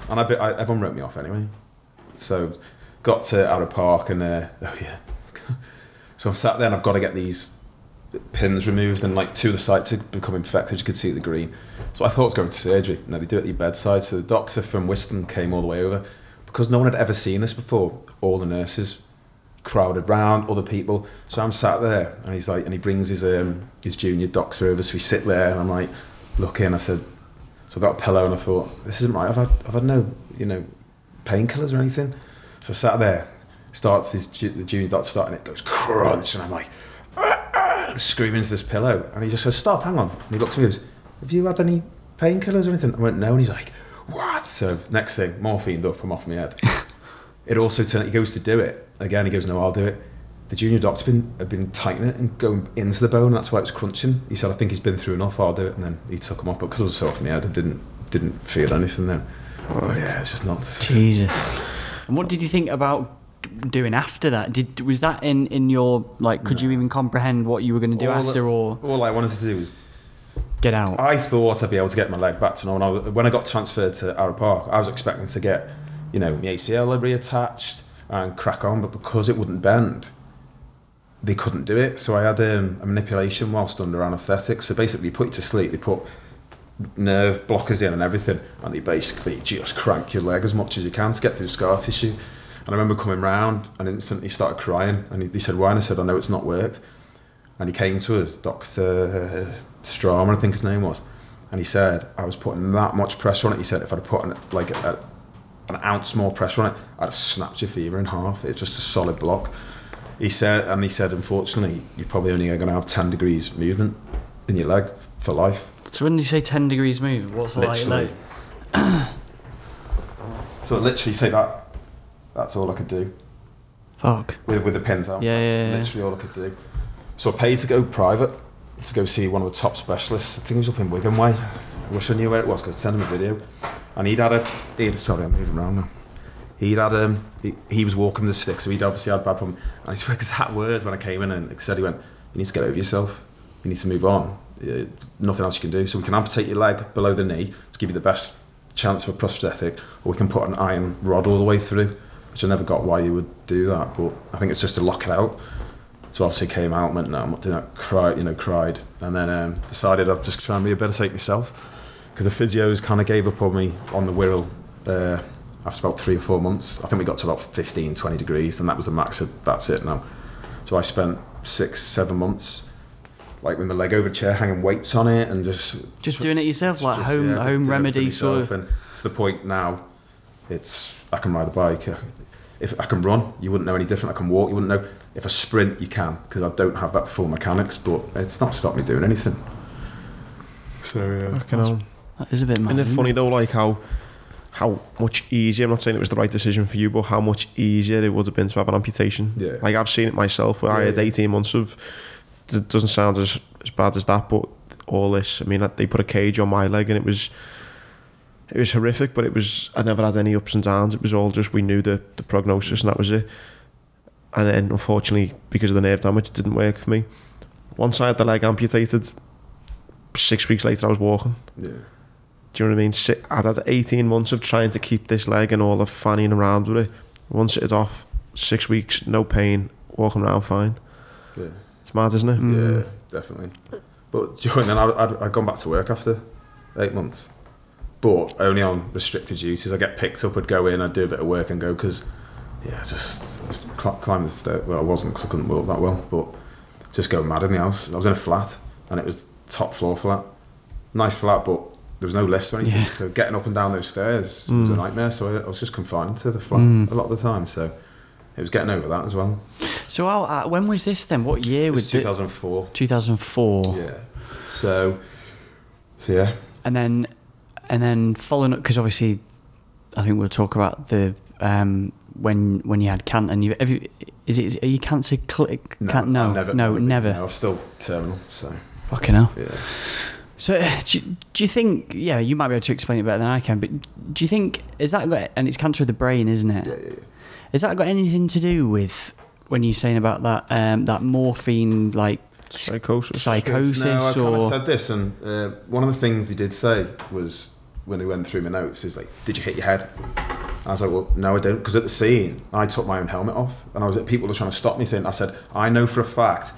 everyone wrote me off anyway. So got to Arrow Park, and so I'm sat there and I've got to get these pins removed, and like 2 of the sites had become infected. You could see the green. So I thought I was going to surgery. No, they do it at your bedside. So the doctor from Wiston came all the way over. Because no one had ever seen this before, all the nurses crowded round, other people. So I'm sat there, and he's like, and he brings his junior doctor over. So we sit there, and I'm like, looking. I said, so I got a pillow, and I thought, this isn't right. I've had no, you know, painkillers or anything. So I sat there. Starts the junior doctor starting, it goes crunch, and I'm like screaming into this pillow, and he just goes, stop, hang on. And he looks at me and goes, have you had any painkillers or anything? I went, no. And he's like, what? So next thing, morphined up, I'm off my head. It also turned, he goes to do it again, he goes, no, I'll do it. The junior doctor had been tightening it and going into the bone, that's why it was crunching. He said, I think he's been through enough, I'll do it. And then he took him off, but because I was so off my head, I didn't feel anything then. But yeah, it's just nuts. Jesus. And what did you think about doing after that? Was that in your, like, could you even comprehend what you were going to do after? Or all I wanted to do was get out. I thought I'd be able to get my leg back to normal. When I got transferred to Arrow Park, I was expecting to get, you know, my ACL reattached and crack on, but because it wouldn't bend, they couldn't do it. So I had a manipulation whilst under anaesthetic. So basically, they put you to sleep, they put nerve blockers in and everything, and they basically just crank your leg as much as you can to get through scar tissue. And I remember coming round and instantly started crying, and he said, why? And I said, I know it's not worked. And he came to us, Dr. Strahman, I think his name was, and he said, I was putting that much pressure on it. He said, if I'd put an ounce more pressure on it, I'd have snapped your femur in half. It's just a solid block. He said, unfortunately, you're probably only going to have 10 degrees movement in your leg for life. So when you say 10 degrees movement, what's the like? So literally say that. That's all I could do. Fuck. With the pins out. Yeah. Literally all I could do. So I paid to go private, to go see one of the top specialists. I think it was up in Wigan Way. I wish I knew where it was, because I sent him a video. And sorry, I'm moving around now. He was walking the stick, so he'd obviously had bad problem. And his exact words when I came in, and he said, you need to get over yourself. You need to move on. Nothing else you can do. So we can amputate your leg below the knee to give you the best chance for prosthetic, or we can put an iron rod all the way through. Which I never got why you would do that, but I think it's just to lock it out. So obviously came out and went, no, I'm not doing that, cried. And then decided I'd just try and be a better take myself. Because the physios kind of gave up on me on the Wirral after about 3 or 4 months. I think we got to about 15, 20 degrees, and that was the max of, that's it now. So I spent 6, 7 months like with my leg over a chair, hanging weights on it, and just doing it yourself, like home remedy sort of. And to the point now, I can ride a bike. If I can run, you wouldn't know any different. I can walk, you wouldn't know. If I sprint, you can, because I don't have that full mechanics, but it's not stopped me doing anything. So yeah. I know. That is a bit mad. Isn't it funny though, like how how much easier, I'm not saying it was the right decision for you, but how much easier it would have been to have an amputation. Yeah. Like, I've seen it myself, where I had 18 months of, it doesn't sound as bad as that, but all this, I mean, they put a cage on my leg, and it was horrific, but I never had any ups and downs. It was all just, we knew the prognosis, and that was it. And then, unfortunately, because of the nerve damage, it didn't work for me. Once I had the leg amputated, 6 weeks later I was walking. Yeah. Do you know what I mean? I'd had 18 months of trying to keep this leg and all the fanning around with it. Once it's off, 6 weeks, no pain, walking around fine. Yeah. It's mad, isn't it? Yeah, definitely. But during then, I'd gone back to work after 8 months, but only on restricted duties. I get picked up, I'd go in, I'd do a bit of work and go, because I was climbing the stairs. Well, I wasn't, because I couldn't walk that well, but just going mad in the house. I was in a flat, and it was top floor flat, nice flat, but there was no lifts or anything. So getting up and down those stairs was a nightmare. So I was just confined to the flat a lot of the time. So it was getting over that as well. So when was this then? What year was it? 2004. 2004. Yeah. So yeah. And then following up, because obviously, I think we'll talk about the when you had cancer. And are you cancer? No, never. No, I'm still terminal. So fucking hell. Yeah. So do you think? Yeah, you might be able to explain it better than I can. But do you think is that got? And it's cancer of the brain, isn't it? Yeah. Has that got anything to do with when you're saying about that morphine, like psychosis? No, I kind of said this, and one of the things they did say was, when they went through my notes, is like, did you hit your head? I was like, well, no, I didn't, because at the scene, I took my own helmet off, and people were trying to stop me. I said, I know for a fact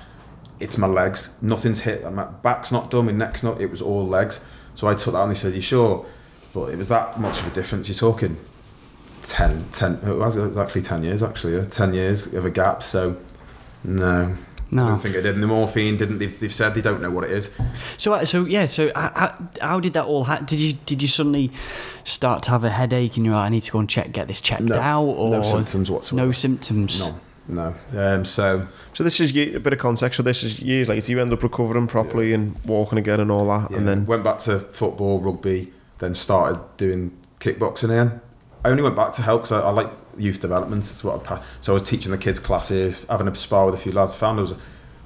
it's my legs. Nothing's hit. My back's not done, my neck's not. It was all legs. So I took that, and they said, you sure? But it was that much of a difference. You're talking 10, it was actually 10 years, actually, yeah? 10 years of a gap. So no. I don't think I did. And the morphine didn't. They've said they don't know what it is. So how did that all happen? Did you suddenly start to have a headache and you're like, I need to go and get this checked out? Or no symptoms whatsoever. No symptoms. No. So this is a bit of context. So this is years later. You end up recovering properly and walking again and all that, and then went back to football, rugby, then started doing kickboxing again. I only went back to help because I like youth development. It's what so I was teaching the kids classes, having a spar with a few lads. I found it was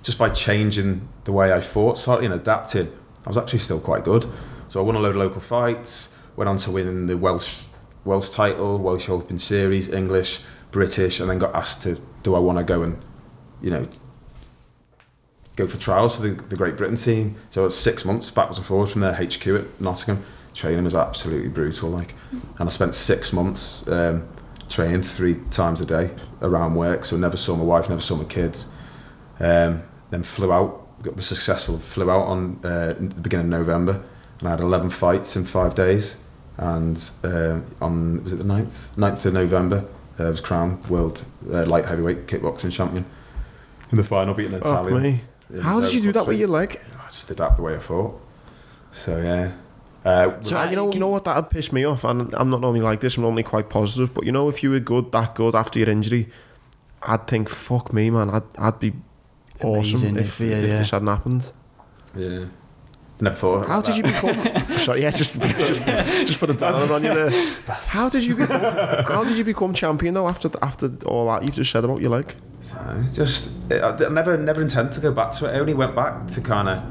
just by changing the way I fought, slightly, and adapting, I was actually still quite good. So I won a load of local fights, went on to win the Welsh title, Welsh Open Series, English, British, and then got asked to, do I want to go and, go for trials for the Great Britain team. So it was 6 months backwards and forwards from their HQ at Nottingham. Training was absolutely brutal, and I spent 6 months training 3 times a day around work. So never saw my wife, never saw my kids. Then flew out, was successful. Flew out on the beginning of November, and I had 11 fights in 5 days. And on was it the 9th of November, I was crowned world light heavyweight kickboxing champion in the final, beating Italian. How did you do that with your leg? I just adapt the way I fought. So yeah. So you know what, that would piss me off, and I'm not normally like this, I'm normally quite positive, but if you were that good after your injury, I'd think, fuck me, man, I'd be awesome if this hadn't happened. Yeah. Never thought. How did you become? Sorry, yeah, just put a downer on you there. How did you become champion though after all that you've just said about your leg? I never intended to go back to it. I only went back to kind of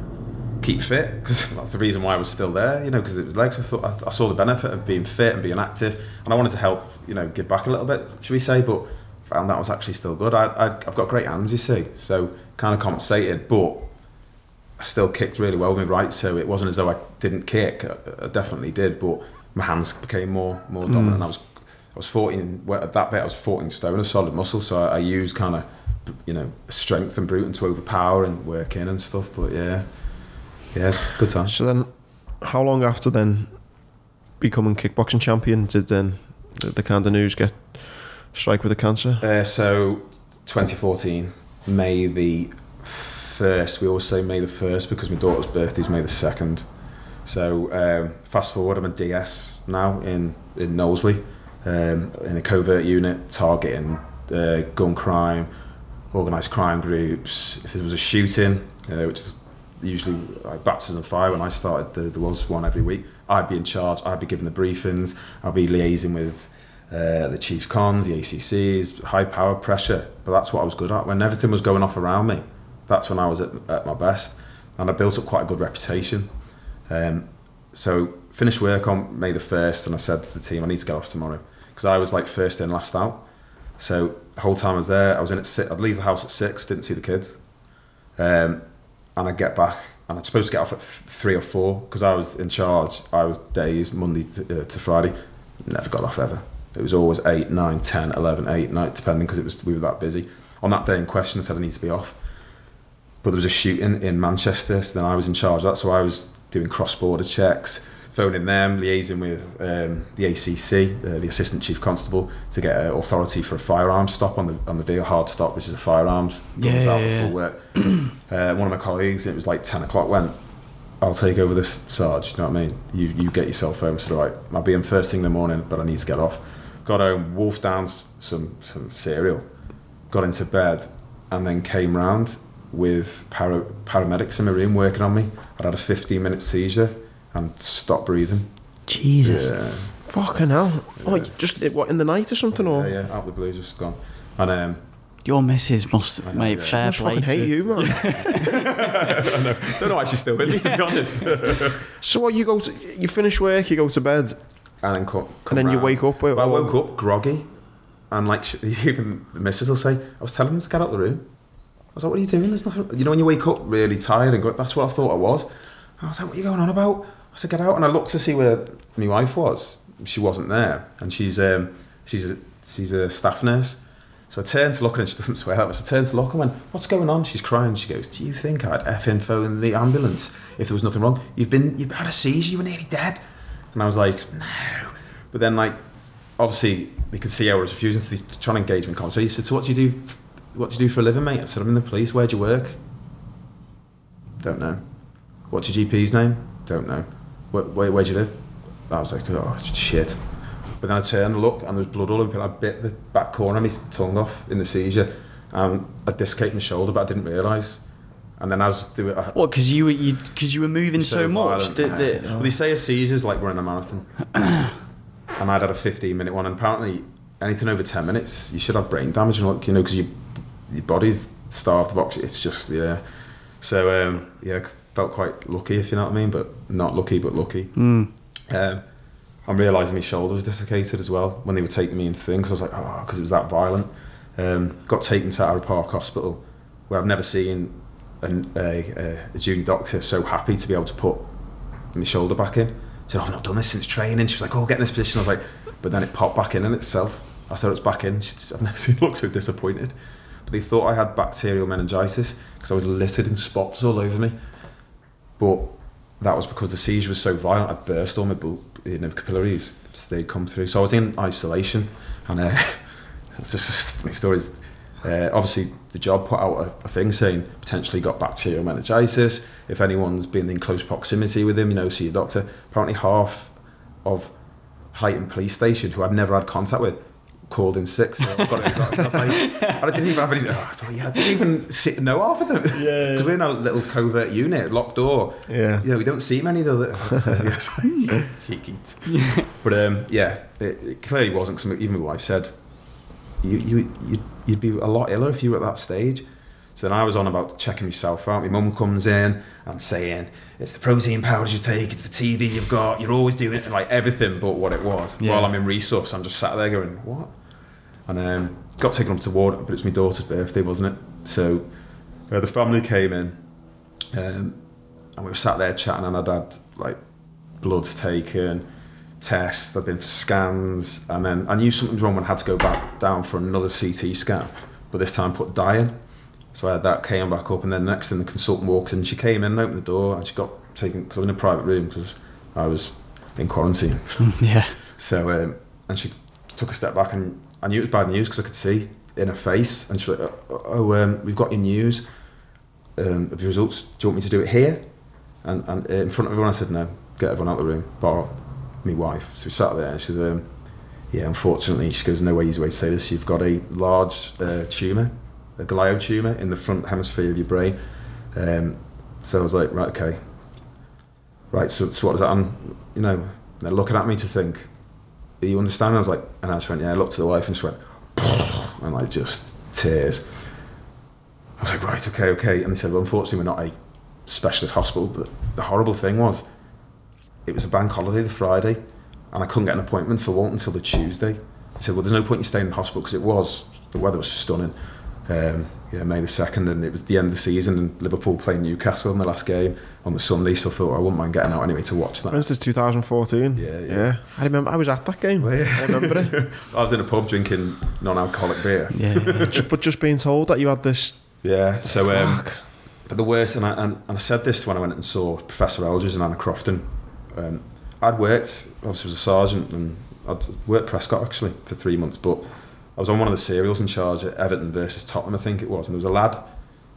keep fit, because that's the reason why I was still there. Because it was legs. I thought I saw the benefit of being fit and being active, and I wanted to help. Give back a little bit, should we say? But found that was actually still good. I've got great hands, you see, so kind of compensated, but I still kicked really well with my right, so it wasn't as though I didn't kick. I definitely did, but my hands became more dominant. I was 14, at that bit I was 14 stone of solid muscle, so I used kind of strength and brute to overpower and work in and stuff. But yeah, good time. So then, how long after then becoming kickboxing champion did then the kind of news get strike with the cancer? So 2014, May the 1st. We always say May the 1st because my daughter's birthday is May the 2nd. So fast forward, I'm a DS now in Knowsley, in a covert unit targeting gun crime, organised crime groups. If there was a shooting, which is usually like baptism fire. When I started, there was one every week. I'd be in charge. I'd be giving the briefings. I'd be liaising with the chief cons, the ACCs, high power pressure. But that's what I was good at. When everything was going off around me, that's when I was at my best. And I built up quite a good reputation. So finished work on May the 1st, and I said to the team, I need to get off tomorrow, because I was like first in, last out. So the whole time I was there, I was in at 6. I'd leave the house at 6, didn't see the kids. And I'd get back, and I'd supposed to get off at 3 or 4, because I was in charge. I was days, Monday to Friday. Never got off ever. It was always 8, 9, 10, 11, 8, 9, depending, because we were that busy. On that day in question, I said I need to be off. But there was a shooting in Manchester, so then I was in charge of that. So I was doing cross-border checks, phoning them, liaising with the ACC, the Assistant Chief Constable, to get authority for a firearms stop on the vehicle, hard stop, which is a firearms. Out before work. One of my colleagues, it was like 10 o'clock, went, I'll take over this, Sarge, you know what I mean? You get yourself home. I said, all right, I'll be in first thing in the morning, but I need to get off. Got home, wolfed down some cereal, got into bed, and then came round with paramedics in my room working on me. I'd had a 15-minute seizure and stopped breathing. Jesus. Yeah. Fucking hell. Yeah. Oh, just, what, in the night or something? Or? Yeah, out of the blue, just gone. And your missus must, know, mate, yeah. fair I must play fucking to hate you, man. I know. Don't know why she's still with me, to be honest. So what, you finish work, you go to bed, And then come and then you round. wake up. Well, I woke up groggy, and like even the missus will say, I was telling them to get out of the room. I was like, what are you doing? There's nothing. You know, when you wake up really tired and that's what I thought I was. I was like, what are you going on about? I said, get out. And I looked to see where my wife was. She wasn't there, and she's a staff nurse. So I turned to look at her, and she doesn't swear that much. I turned to look and went, what's going on? She's crying. She goes, do you think I'd effing phone the ambulance if there was nothing wrong? You've had a seizure, you were nearly dead. And I was like, no. But then, like, obviously, they could see how I was refusing, so they trying to engage me in conversation. He said, so what do you do for a living, mate? I said, I'm in the police. Where do you work? Don't know. What's your GP's name? Don't know. Where do you live? I was like, oh, shit. But then I turned and looked, and there was blood all over me. I bit the back corner of my tongue off in the seizure, and I dislocated my shoulder, but I didn't realise. And then as they were... What, because you were moving so much? Well, they say a seizure is like running a marathon. And I'd had a 15-minute one, and apparently anything over 10 minutes, you should have brain damage, you know, because your body's starved of oxygen. It's just, yeah. So, yeah, felt quite lucky, if you know what I mean, but not lucky, but lucky. I'm realising my shoulder was dislocated as well when they were taking me into things. I was like, oh, because it was that violent. Got taken to Arrow Park Hospital, where I've never seen a junior doctor so happy to be able to put my shoulder back in. She said, oh, I've not done this since training. She was like, oh, get in this position. I was like, but then it popped back in itself. I said, it's back in. I've never seen her look so disappointed. But they thought I had bacterial meningitis because I was littered in spots all over me. But that was because the seizure was so violent. I'd burst all my capillaries. So they'd come through. So I was in isolation, and it's just funny stories. Obviously, the job put out a thing saying potentially got bacterial meningitis. If anyone's been in close proximity with him, you know, see a doctor. Apparently, half of Heighton Police Station, who I'd never had contact with, called in sick. So I got it. I was like, I didn't even have any. I thought, yeah, I didn't even know half of them. Yeah. Because we're in a little covert unit, locked door. Yeah. You know, we don't see many of them. Cheeky. But yeah, it clearly wasn't. Because even my wife said, you'd be a lot iller if you were at that stage. So then I was on about checking myself out. My mum comes in and saying, it's the protein powders you take, it's the TV you've got, you're always doing it, like everything but what it was. Yeah. While I'm in resource, I'm just sat there going, what? And got taken up to ward, but it's my daughter's birthday, wasn't it? So the family came in, and we were sat there chatting, and I'd had like blood taken, tests, I'd been for scans, and then I knew something was wrong when I had to go back down for another CT scan, but this time put dye in. So I had that, came back up, and then next thing the consultant walked in, she came in and opened the door, and she got taken, because I was in a private room because I was in quarantine. Yeah. So, and she took a step back, and I knew it was bad news because I could see in her face, and she was like, we've got your news of your results, do you want me to do it here? And in front of everyone I said, no, get everyone out of the room, bar my wife. So we sat there, and she said, yeah, unfortunately, she goes, no way, easy way to say this, you've got a large tumour, a gliotumour in the front hemisphere of your brain. So I was like, right, okay. Right, so what does that, you know, they're looking at me to think, are you understanding? I was like, and I just went, yeah, I looked at the wife and just went, and like just tears. I was like, right, okay. And they said, well, unfortunately, we're not a specialist hospital. But the horrible thing was, it was a bank holiday, the Friday, and I couldn't get an appointment for Walton until the Tuesday. They said, well, there's no point in staying in hospital because the weather was stunning. May the 2nd, and it was the end of the season, and Liverpool playing Newcastle in the last game on the Sunday, so I thought I wouldn't mind getting out anyway to watch that. This is 2014. Yeah. I remember, I was at that game. Well, yeah. I remember it. I was in a pub drinking non-alcoholic beer. Yeah. But just being told that you had this. Yeah. So, Fuck. but the worst, and I said this when I went and saw Professor Eldridge and Anna Crofton. I'd worked, obviously, as a sergeant, and I'd worked Prescott actually for 3 months, but I was on one of the serials in charge at Everton versus Tottenham, I think it was, and there was a lad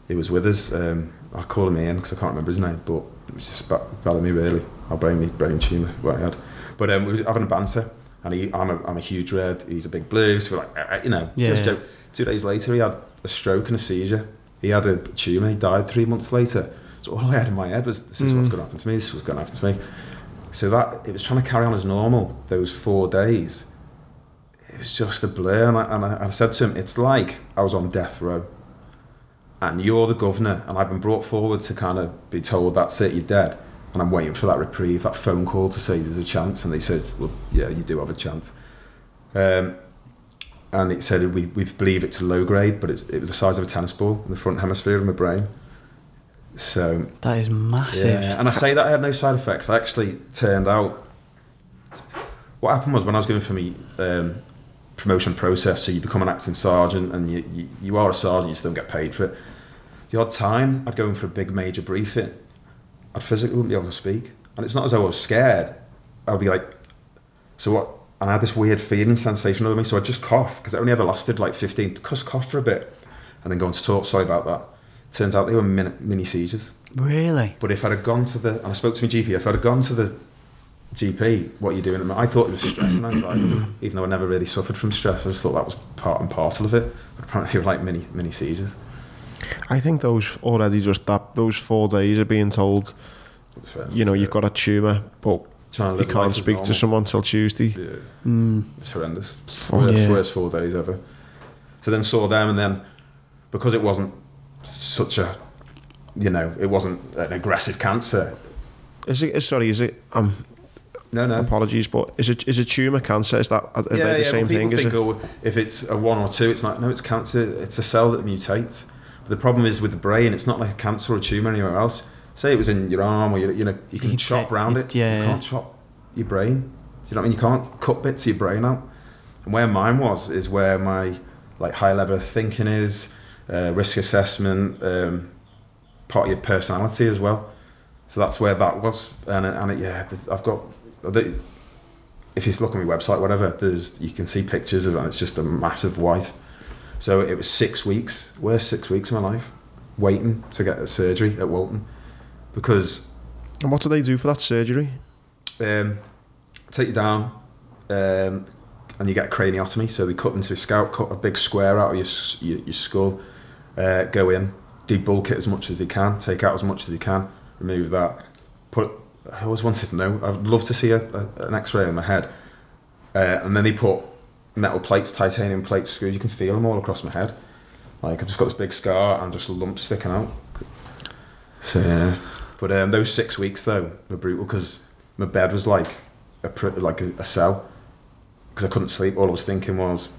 who was with us. I'll call him Ian because I can't remember his name, but it was just bad of me really. I'll brain tumour what I had. But we were having a banter, and I'm a huge red, he's a big blue, so we're like, just joke. 2 days later he had a stroke and a seizure. He had a tumour, he died 3 months later. So all I had in my head was, this is what's going to happen to me, this is what's going to happen to me. So that, it was trying to carry on as normal, those 4 days. It was just a blur, and I said to him, it's like I was on death row, and you're the governor, and I've been brought forward to kind of be told, that's it, you're dead, and I'm waiting for that reprieve, that phone call to say there's a chance, and they said, well, yeah, you do have a chance. And it said, we believe it's low grade, but it was the size of a tennis ball in the front hemisphere of my brain. So that is massive. Yeah, and I say that I had no side effects. I actually turned out, what happened was when I was going for me promotion process, so you become an acting sergeant, and you are a sergeant, you still don't get paid for it. The odd time I'd go in for a big major briefing, I physically wouldn't be able to speak, and it's not as though I was scared. I'd be like, so what? And I had this weird feeling sensation over me, so I'd just cough, because it only ever lasted like 15, just cough for a bit, and then go on to talk. Sorry about that. Turns out they were mini seizures. Really? But if I'd have gone to and I spoke to my GP, if I'd have gone to the GP, what are you doing? I thought it was stress and anxiety, even though I never really suffered from stress. I just thought that was part and parcel of it. But apparently they were like mini seizures. I think those 4 days of being told, you've got a tumour, but you can't speak to someone till Tuesday. Yeah. It's horrendous. Worst 4 days ever. So then saw them, and then because it wasn't such a, it wasn't an aggressive cancer. Is it? No. Apologies, but is it tumour cancer? Is that the same thing? Is it? If it's a 1 or 2, it's like, no, it's cancer. It's a cell that mutates. But the problem is with the brain, it's not like a cancer or a tumour anywhere else. Say it was in your arm, or you can chop round it. Yeah. You can't chop your brain. Do you know what I mean? You can't cut bits of your brain out. And where mine is where my high level of thinking is, risk assessment, part of your personality as well. So that's where that was, and I've got. If you look on my website, whatever, you can see pictures of it, and it's just a massive white. So it was 6 weeks, worst 6 weeks of my life, waiting to get a surgery at Walton, because. And what do they do for that surgery? Take you down, and you get a craniotomy. So they cut into your scalp, cut a big square out of your skull, go in, debulk it as much as they can, take out as much as they can, remove that. I always wanted to know. I'd love to see an X-ray in my head, and then they put metal plates, titanium plates, screws. You can feel them all across my head. Like I've just got this big scar and just lumps sticking out. So yeah, but those 6 weeks though were brutal, because my bed was like a cell, because I couldn't sleep. All I was thinking was,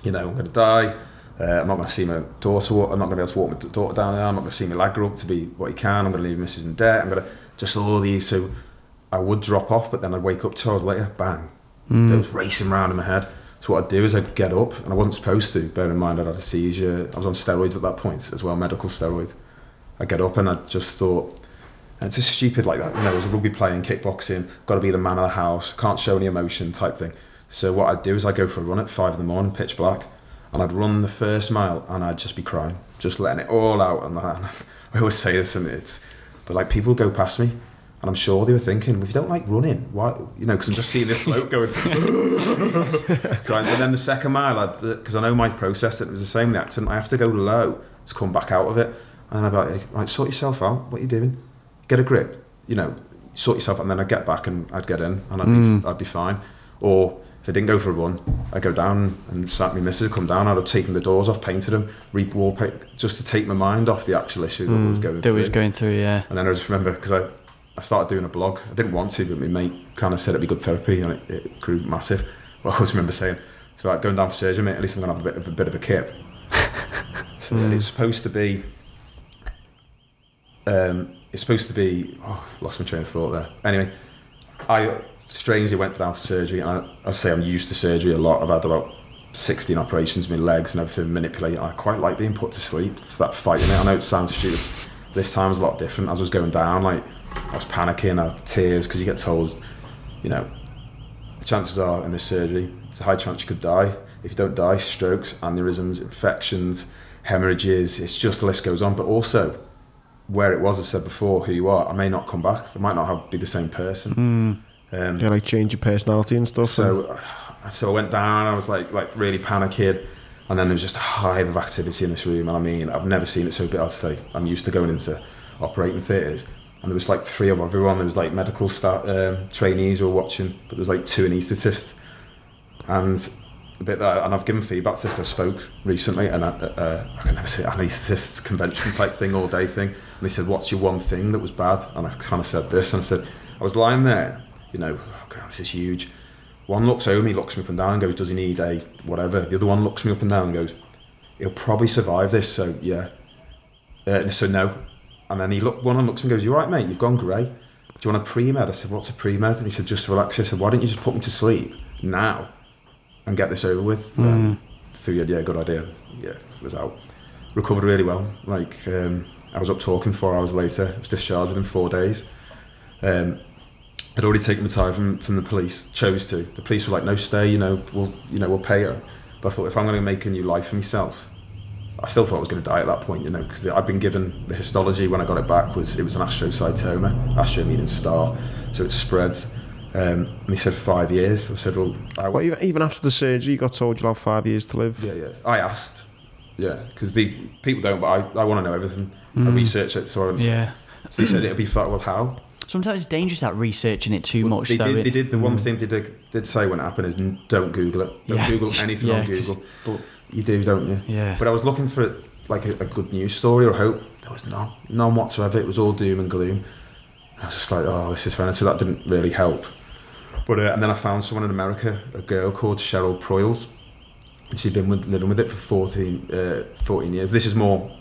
I'm going to die. I'm not going to see my daughter. I'm not going to be able to walk my daughter down there. I'm not going to see my lad grow up to be what he can. I'm going to leave missus in debt. I'm going to just all these. So I would drop off, but then I'd wake up 2 hours later, bang. They was racing around in my head. So what I'd do is I'd get up, and I wasn't supposed to. Bear in mind, I'd had a seizure. I was on steroids at that point as well, medical steroids. I'd get up, and I just thought, and it's just stupid like that. I was a rugby player in kickboxing, got to be the man of the house, can't show any emotion type thing. So what I'd do is I'd go for a run at 5 a.m, pitch black, and I'd run the first mile, and I'd just be crying, just letting it all out. And I always say this, but people go past me, and I'm sure they were thinking, well, if you don't like running, why? Because I'm just seeing this bloke going. Crying. But then the second mile, because I know my process, and it was the same with the accident, I have to go low to come back out of it. And then I'd be like, right, sort yourself out. What are you doing? Get a grip. You know, sort yourself out. And then I'd get back and I'd get in and I'd be fine. Or if I didn't go for a run, I'd go down and sat my missus would come down. I'd have taken the doors off, painted them, wallpaper, just to take my mind off the actual issue that was going through. Yeah. And then I just remember, because I started doing a blog. I didn't want to, but my mate kind of said it'd be good therapy, and it grew massive. But I always remember saying, it's like going down for surgery, mate, at least I'm going to have a bit of a kip. So it's supposed to be, lost my train of thought there. Anyway, I strangely went down for surgery, and I say I'm used to surgery a lot. I've had about 16 operations, my legs and everything manipulated. I quite like being put to sleep. It's that fighting it. I know it sounds stupid. This time was a lot different. As I was going down, like, I was panicking, I had tears, because you get told, you know, the chances are in this surgery, it's a high chance you could die. If you don't die, strokes, aneurysms, infections, hemorrhages, it's just the list goes on. But also, where it was, I said before, who you are, I may not come back. I might not be the same person. Yeah, like change your personality and stuff. So I went down, I was like really panicking, and then there was just a hive of activity in this room. And I mean, I've never seen it so big. I'd say I'm used to going into operating theatres, and there was like 3 of everyone. There was like medical staff, trainees who were watching, but there was like 2 anaesthetists. And I've given feedback to this, because I spoke recently, and I can never say anaesthetists convention type thing, all day thing. And they said, what's your one thing that was bad? And I kind of said this, and I said, I was lying there, you know, oh God, this is huge. One looks over me, looks me up and down and goes, does he need a whatever? The other one looks me up and down and goes, he'll probably survive this, so yeah. So no. And then one of them looks at me and goes, you all right, mate? You've gone grey. Do you want a pre-med? I said, what's a pre-med? And he said, just relax. I said, why don't you just put me to sleep now and get this over with? So yeah, good idea. Yeah, it was out. Recovered really well. Like, I was up talking 4 hours later. I was discharged in 4 days. I'd already taken my time from the police, chose to. The police were like, no, stay, we'll pay her. But I thought, if I'm going to make a new life for myself, I still thought I was going to die at that point, because I'd been given the histology when I got it back, it was an astrocytoma, astro meaning star, so it spreads. And he said 5 years. I said, well, even after the surgery, you got told you'll have 5 years to live. Yeah. I asked, because the people don't, but I want to know everything. I research it, so he said it'll be fine. Well, how? Sometimes it's dangerous that researching it too much. They did the one thing they did say when it happened is don't Google it. Don't Google anything on Google. But you do, don't you? Yeah. But I was looking for like a good news story or hope. There was none whatsoever. It was all doom and gloom. I was just like, oh, this is funny. So that didn't really help. But and then I found someone in America, a girl called Cheryl Proyles, and she'd been living with it for 14 years. This is more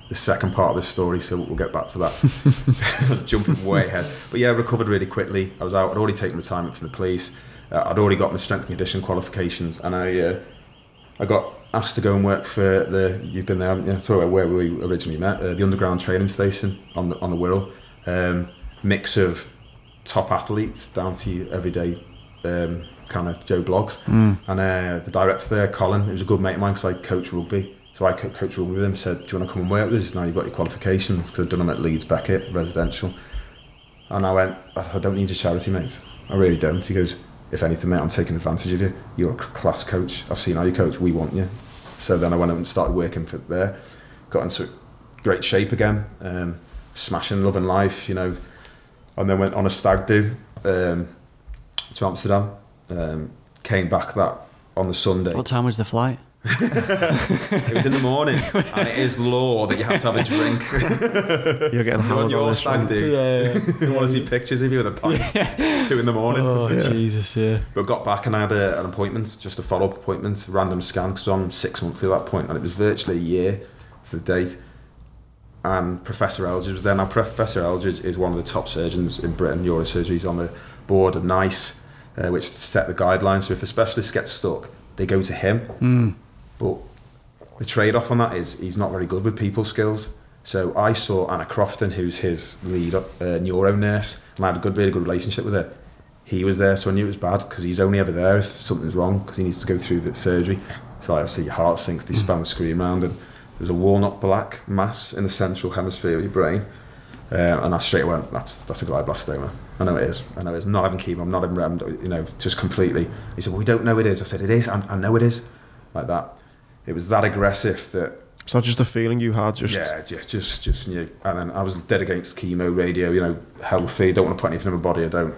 the second part of the story, so we'll get back to that. Jumping way ahead. But yeah, I recovered really quickly. I was out. I'd already taken retirement from the police. I'd already got my strength and condition qualifications, and I got asked to go and work for you've been there, haven't you? So where we originally met, the underground training station on the Wirral. Mix of top athletes down to everyday kind of Joe Blogs. And the director there, Colin, he was a good mate of mine because I coach rugby. So I coached rugby with him, said, do you want to come and work with us? Now you've got your qualifications, because I've done them at Leeds Beckett, residential. And I went, I don't need your charity, mate. I really don't. He goes, if anything, mate, I'm taking advantage of you. You're a class coach. I've seen how you coach. We want you. So then I went out and started working for there. Got into great shape again. Smashing, loving life, And then went on a stag do to Amsterdam. Came back on the Sunday. What time was the flight? It was in the morning, and it is law that you have to have a drink. You're getting so on your stag do. You want to see pictures of you with a pint. 2 in the morning. Oh Jesus, yeah. But got back and I had an appointment, just a follow-up appointment, random scan, because I was on 6 months at that point, and it was virtually a year to the date. And Professor Eldridge was there. Now Professor Eldridge is one of the top surgeons in Britain, neurosurgery. He's on the board of NICE, which set the guidelines. So if the specialist gets stuck, they go to him. But the trade-off on that is he's not very good with people skills. So I saw Anna Crofton, who's his lead neuro nurse, and I had a really good relationship with her. He was there, so I knew it was bad, because he's only ever there if something's wrong, because he needs to go through the surgery. So obviously your heart sinks, they span the screen round, and there's a walnut black mass in the central hemisphere of your brain. And I straight went, that's a glioblastoma. I know it is. I'm not having chemo, I'm not having just completely. He said, well, we don't know it is. I said, it is, I know it is. Like that. It was that aggressive that So that's just the feeling you had? Just knew. And then I was dead against chemo, radio, you know, healthy, don't want to put anything in my body, I don't.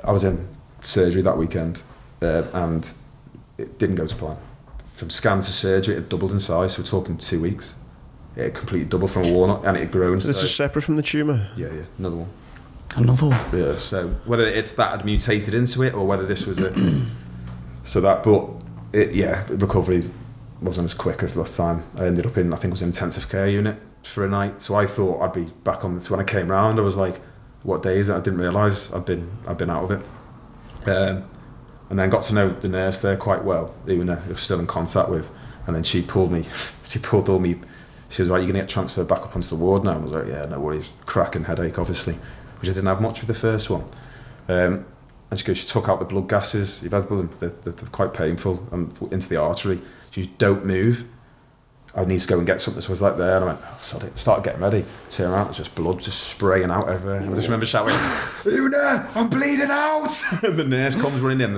I was in surgery that weekend, and it didn't go to plan. From scan to surgery, it doubled in size, so we're talking 2 weeks. It completely doubled from a walnut, and it had grown. This is separate from the tumour? Yeah, another one. Another one? Yeah, so whether it's that had mutated into it, or whether this was a... recovery wasn't as quick as last time. I ended up in, I think it was an intensive care unit for a night, so I thought I'd be back on this. When I came round, I was like, what day is it? I didn't realise I'd been out of it. And then got to know the nurse there quite well, who I was still in contact with, and then she pulled all me, she was right, you're going to get transferred back up onto the ward now. I was like, yeah, no worries, cracking headache obviously, which I didn't have much with the first one. And she goes, she took out the blood gases, you've had them, they're quite painful, and into the artery. She goes, don't move, I need to go and get something. So I was like there, and I went, oh, sorry. Started getting ready, turn around, it's just blood just spraying out everywhere. And I just remember shouting, Una, I'm bleeding out. And the nurse comes running in,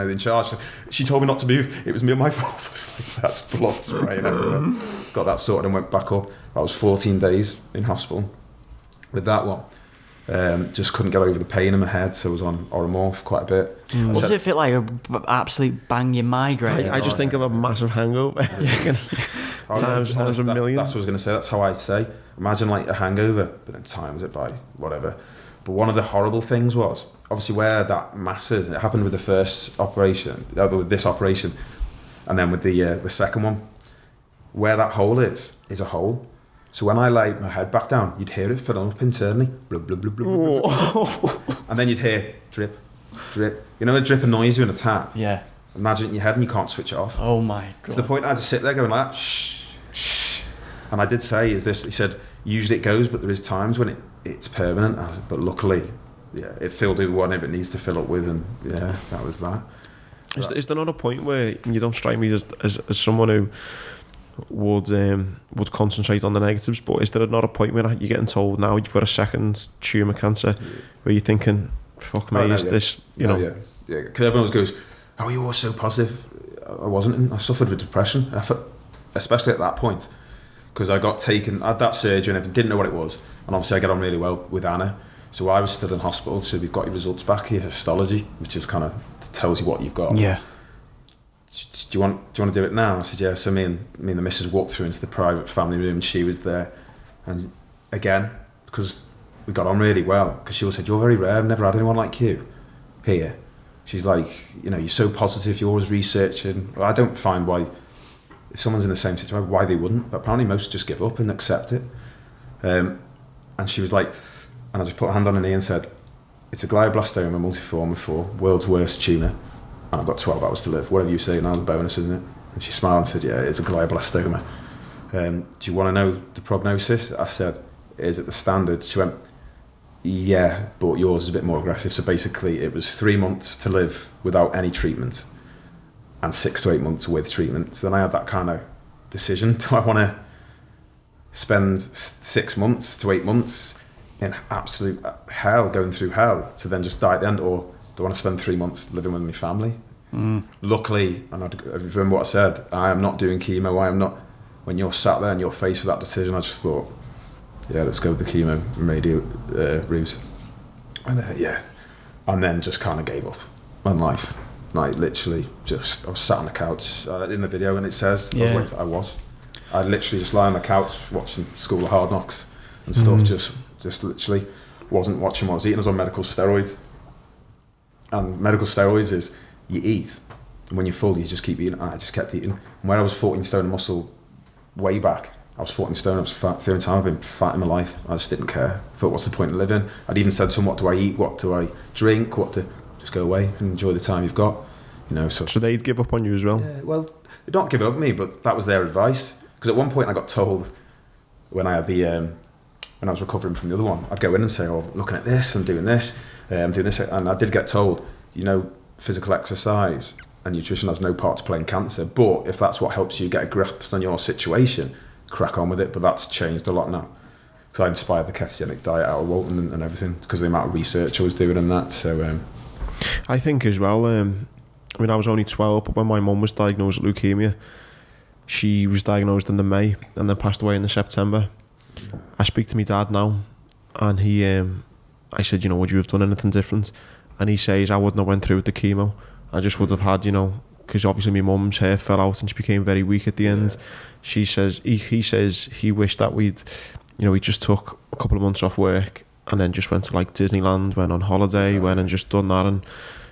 in charge. She told me not to move, it was me and my fault. I was like, that's blood spraying everywhere. Got that sorted and went back up. I was 14 days in hospital with that one. Just couldn't get over the pain in my head, so I was on Oromorph for quite a bit. What does it feel like? An absolute banging migraine? I just think of a massive hangover. times a million. That's what I was going to say. That's how I'd say. Imagine like a hangover, but then times it by whatever. But one of the horrible things was, obviously where that mass is, it happened with the first operation, with this operation, and then with the second one, where that hole is a hole. So when I laid my head back down, you'd hear it filling up internally. Blub, blub, blub, blub, blub, blub. And then you'd hear drip, drip. You know the drip annoys you in a tap? Yeah. Imagine it in your head and you can't switch it off. Oh my God. To the point I had to sit there going like, shh, shh. And I did say, he said, usually it goes, but there is times when it's permanent. But luckily, yeah, it filled with whatever it needs to fill up with, and yeah, that was that. Is there not a point where you don't strike me as someone who would concentrate on the negatives, but is there not a point where you're getting told now you've got a second tumour cancer where you're thinking, fuck me, this, you know? Yeah, because everyone always goes, oh, you were so positive. I wasn't. I suffered with depression, especially at that point, because I got taken, I had that surgery and I didn't know what it was, and obviously I get on really well with Anna, so I was still in hospital, so we've got your results back, your histology, which is kind of tells you what you've got. Yeah. Do you want to do it now? I said, yeah. So me and the missus walked through into the private family room, and she was there. And again, because we got on really well, because she always said, you're very rare, I've never had anyone like you here. She's like, you're so positive, you're always researching. Well, I don't find why, if someone's in the same situation, why they wouldn't, but apparently most just give up and accept it. And she was like, and I just put a hand on her knee and said, it's a glioblastoma multiforme of 4, world's worst tumour. And I've got 12 hours to live. Whatever you say, now the bonus, isn't it? And she smiled and said, yeah, it's a glioblastoma. Do you want to know the prognosis? I said, is it the standard? She went, yeah, but yours is a bit more aggressive. So basically it was 3 months to live without any treatment and 6 to 8 months with treatment. So then I had that kind of decision. Do I want to spend 6 months to 8 months in absolute hell, going through hell, to then just die at the end, or do I want to spend 3 months living with my family? Luckily, and I remember what I said, I am not doing chemo, I am not. When you're sat there and you're faced with that decision, I just thought, yeah, let's go with the chemo and radio route. And and then just kind of gave up on life. Like literally just, I was sat on the couch in the video, and it says, I literally just lie on the couch watching School of Hard Knocks and stuff, just literally wasn't watching what I was eating. I was on medical steroids. And medical steroids is you eat, and when you're full, you just keep eating. I just kept eating. And when I was 14 stone of muscle way back, I was 14 stone, I was fat. The only time I've been fat in my life, I just didn't care. I thought, what's the point of living? I'd even said to them, what do I eat? What do I drink? Just go away and enjoy the time you've got. So they'd give up on you as well? Yeah, well, they'd not give up on me, but that was their advice. Because at one point I got told, when I had when I was recovering from the other one, I'd go in and say, oh, I'm looking at this, I'm doing this, I'm doing this. And I did get told, physical exercise and nutrition has no part to play in cancer, but if that's what helps you get a grasp on your situation, crack on with it. But that's changed a lot now. So I inspired the ketogenic diet out of Bolton and everything, because of the amount of research I was doing and that. So I think as well, I was only 12, but when my mum was diagnosed with leukemia, She was diagnosed in the May and then passed away in the September. I speak to my dad now, and he, I said, you know, would you have done anything different? And he says, I wouldn't have went through with the chemo. I just would have had, you know, because obviously my mum's hair fell out and she became very weak at the end. She says, he says he wished that we just took a couple of months off work and then just went to like Disneyland, went on holiday, went and just done that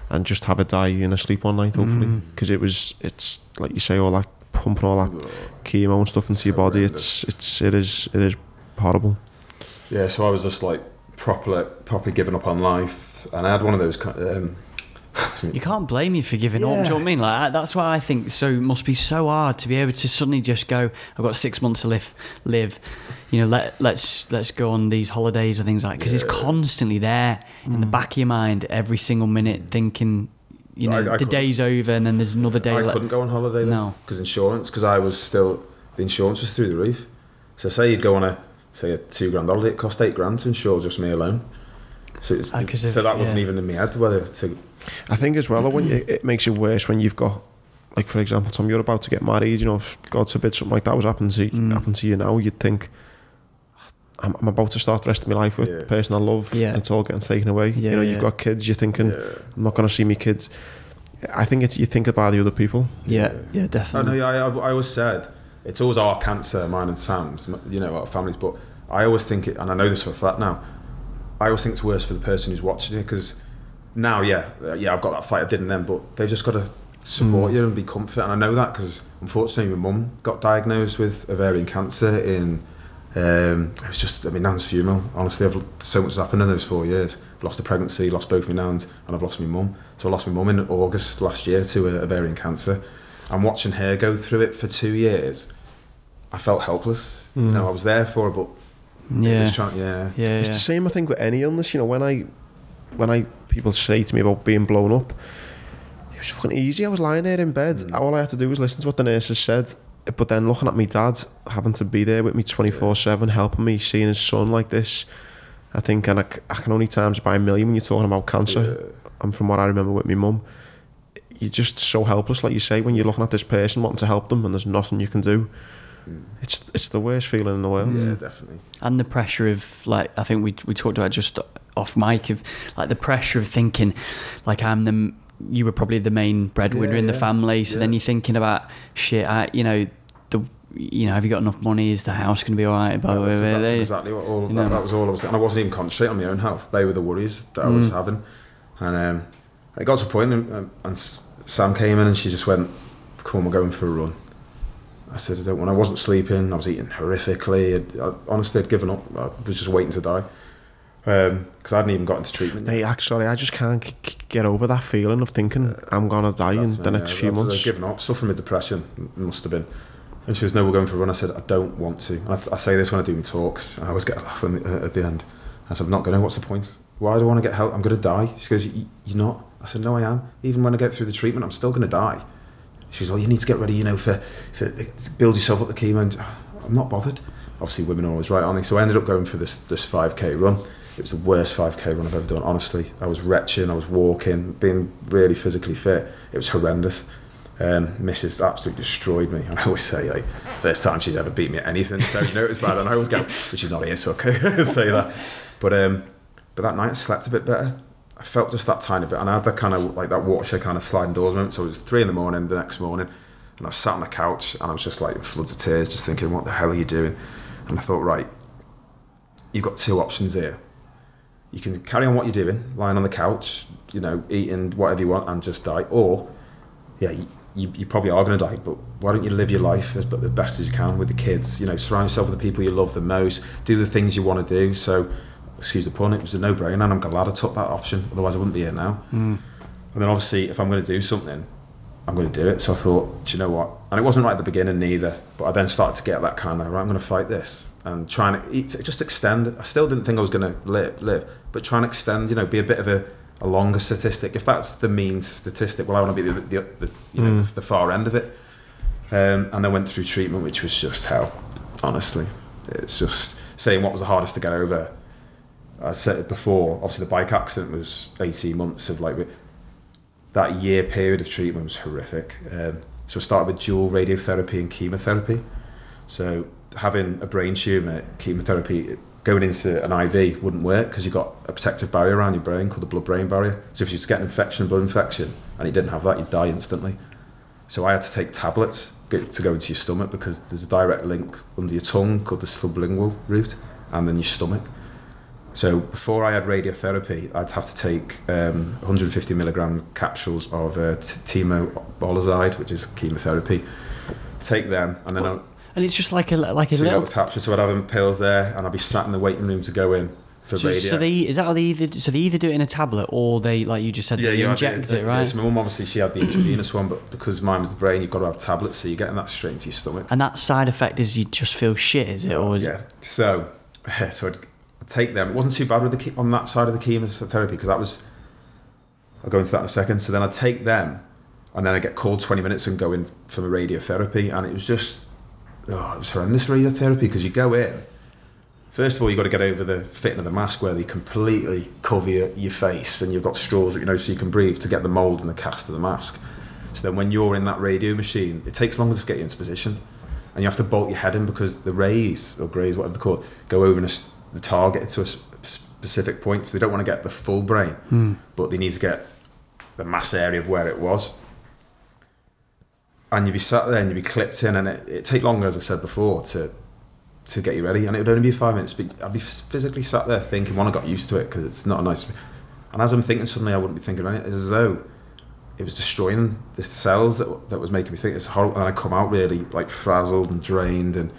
and just have a die in a sleep one night, hopefully. Because it's like you say, all that pumping all that chemo and stuff into your body. It is horrible. Yeah, so I was just like properly giving up on life, and I had one of those. You can't blame you for giving up. Do you know what I mean? Like that's why I think it must be so hard to be able to suddenly just go, I've got 6 months to live. You know, let's go on these holidays or things like, because it's constantly there in the back of your mind every single minute, thinking, you know, the day's over and then there's another day. I couldn't go on holiday then, because the insurance was through the roof. So say you'd go on a $2,000 holiday, it cost $8,000 to insure just me alone. So that wasn't even in my head whether to. I think as well, it makes it worse when you've got, like for example, Tom, you're about to get married. You know, if God forbid something like that was happening to you now, you'd think, I'm about to start the rest of my life with the person I love, and it's all getting taken away. You know, you've got kids. You're thinking, I'm not going to see my kids. I think you think about the other people. Yeah, definitely. I always said it's always our cancer, mine and Sam's. You know, our families, but I always think it, and I know this for a fact now. I always think it's worse for the person who's watching it, because now, I've got that fight I didn't then, but they've just got to support you and be comfort. And I know that because unfortunately my mum got diagnosed with ovarian cancer in, it was just, nan's funeral. Honestly, so much has happened in those 4 years. I've lost a pregnancy, lost both my nans, and I've lost my mum. So I lost my mum in August last year to ovarian cancer. And watching her go through it for 2 years, I felt helpless. You know, I was there for her, but it's the same, I think, with any illness. You know, when I people say to me about being blown up, it was fucking easy. I was lying there in bed. All I had to do was listen to what the nurses said. But then looking at my dad, having to be there with me 24/7, helping me, seeing his son like this, I think, and I can only times by a million when you're talking about cancer. And from what I remember with my mum, you're just so helpless, like you say, when you're looking at this person wanting to help them and there's nothing you can do. It's the worst feeling in the world. Yeah, definitely. And the pressure of, like, I think we talked about just off mic, of like the pressure of thinking, like, you were probably the main breadwinner in the family, so then you're thinking about shit. Have you got enough money? Is the house going to be all right? That's exactly what that was all I was saying. And I wasn't even concentrating on my own health. They were the worries that I was having. And it got to a point, and Sam came in and she just went, "Come on, we're going for a run." I said, I don't want. I wasn't sleeping. I was eating horrifically. Honestly, I'd given up. I was just waiting to die. Because I hadn't even got into treatment yet. Actually, I just can't get over that feeling of thinking I'm going to die in the next few months. I was giving up, suffering with depression, must have been. And she goes, no, we're going for a run. I said, I don't want to. And I say this when I do my talks. I always get a laugh at the end. I said, I'm not going to. What's the point? Why do I want to get help? I'm going to die. She goes, you're not. I said, no, I am. Even when I get through the treatment, I'm still going to die. She goes, well, you need to get ready, for build yourself up the chemo. And I'm not bothered. Obviously, women are always right, aren't they? So I ended up going for this 5K run. It was the worst 5K run I've ever done, honestly. I was retching, I was walking, being really physically fit. It was horrendous. Mrs. absolutely destroyed me. And I always say, like, first time she's ever beat me at anything, so you know it was bad. And I always go, but she's not here, so I can say that. But that night I slept a bit better. I felt just that tiny bit, and I had that kind of, like, that watershed kind of sliding doors moment. So it was 3 a.m. the next morning, and I was sat on the couch, and I was just like in floods of tears, just thinking, what the hell are you doing? And I thought, right, you've got 2 options here. You can carry on what you're doing, lying on the couch, eating whatever you want and just die. Or, you probably are going to die, but why don't you live your life the best as you can with the kids? Surround yourself with the people you love the most, do the things you want to do. So, excuse the pun, it was a no-brainer, and I'm glad I took that option, otherwise I wouldn't be here now. And then obviously, if I'm going to do something, I'm going to do it. So I thought, do you know what? And it wasn't right at the beginning neither, but I then started to get that kind of, right, I'm going to fight this. And trying to just extend. I still didn't think I was going to live, but trying to extend, be a bit of a longer statistic. If that's the mean statistic, well, I want to be the far end of it. And then went through treatment, which was just hell. Honestly, it's just saying what was the hardest to get over. I said it before. Obviously, the bike accident was 18 months of that year period of treatment was horrific. So I started with dual radiotherapy and chemotherapy. So having a brain tumour, chemotherapy, going into an IV wouldn't work because you've got a protective barrier around your brain called the blood-brain barrier. So if you just get an infection, a blood infection, and you didn't have that, you'd die instantly. So I had to take tablets to go into your stomach because there's a direct link under your tongue called the sublingual route and then your stomach. So before I had radiotherapy, I'd have to take 150 milligram capsules of temozolomide, which is chemotherapy. Take them, and then and it's just like a little capsule. So I'd have them pills there, and I'd be sat in the waiting room to go in for radio. So they either do it in a tablet or they, like you just said, they inject it, right? Yeah, so my mum obviously she had the intravenous one, but because mine was the brain, you've got to have tablets, so you're getting that straight into your stomach. And that side effect is you just feel shit, is it? Or yeah. So I'd take them. It wasn't too bad with on that side of the chemotherapy because that was. I'll go into that in a second. So then I'd take them, and then I'd get called 20 minutes and go in for my radiotherapy, and it was just. It was horrendous radiotherapy because you go in. First of all, you've got to get over the fitting of the mask where they completely cover your face and you've got straws that so you can breathe to get the mould and the cast of the mask. So then when you're in that radio machine, it takes longer to get you into position and you have to bolt your head in because the rays, or greys, whatever they're called, go over the target to a specific point. So they don't want to get the full brain, but they need to get the mass area of where it was. And you'd be sat there and you'd be clipped in and it'd take longer, as I said before, to get you ready. And it would only be 5 minutes, but I'd be physically sat there thinking, I got used to it because it's not a nice... And as I'm thinking, suddenly I wouldn't be thinking about it, as though it was destroying the cells that was making me think it's horrible. And I come out really like frazzled and drained. And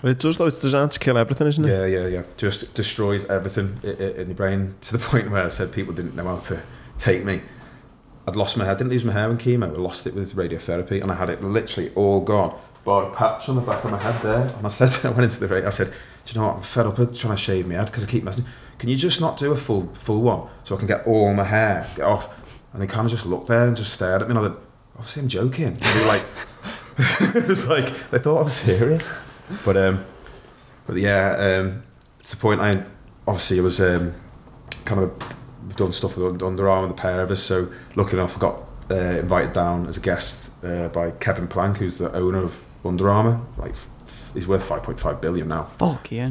it does though, it's designed to kill everything, isn't it? Yeah. Just destroys everything in your brain to the point where I said people didn't know how to take me. I'd lost my hair, didn't lose my hair in chemo, I lost it with radiotherapy and I had it literally all gone. Bar a patch on the back of my head there. And I went into the radio, I said, do you know what, I'm fed up with trying to shave my head because I keep messing. Can you just not do a full one so I can get all my hair, get off? And they kind of just looked there and just stared at me and I went, obviously I'm joking. And they were like, it was like, they thought I was serious. But yeah, to the point I was kind of, we've done stuff with Under Armour, the pair of us, so luckily enough I got invited down as a guest by Kevin Plank, who's the owner of Under Armour. Like, he's worth 5.5 billion now. Fuck, yeah.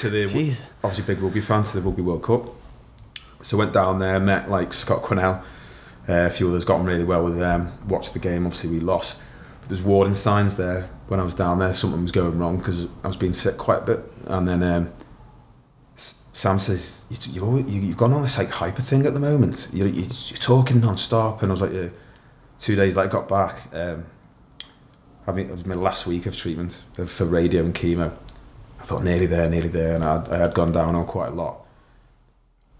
To the obviously big rugby fan, to the Rugby World Cup. So went down there, met like Scott Quinnell, a few others, got on really well with them, watched the game, obviously we lost. But there's warning signs there when I was down there, something was going wrong because I was being sick quite a bit. And then Sam says, you've gone on this like hyper thing at the moment. You're talking non-stop. And I was like, yeah. 2 days later, I got back. It was my last week of treatment for radio and chemo. I thought nearly there. And I had gone down on quite a lot.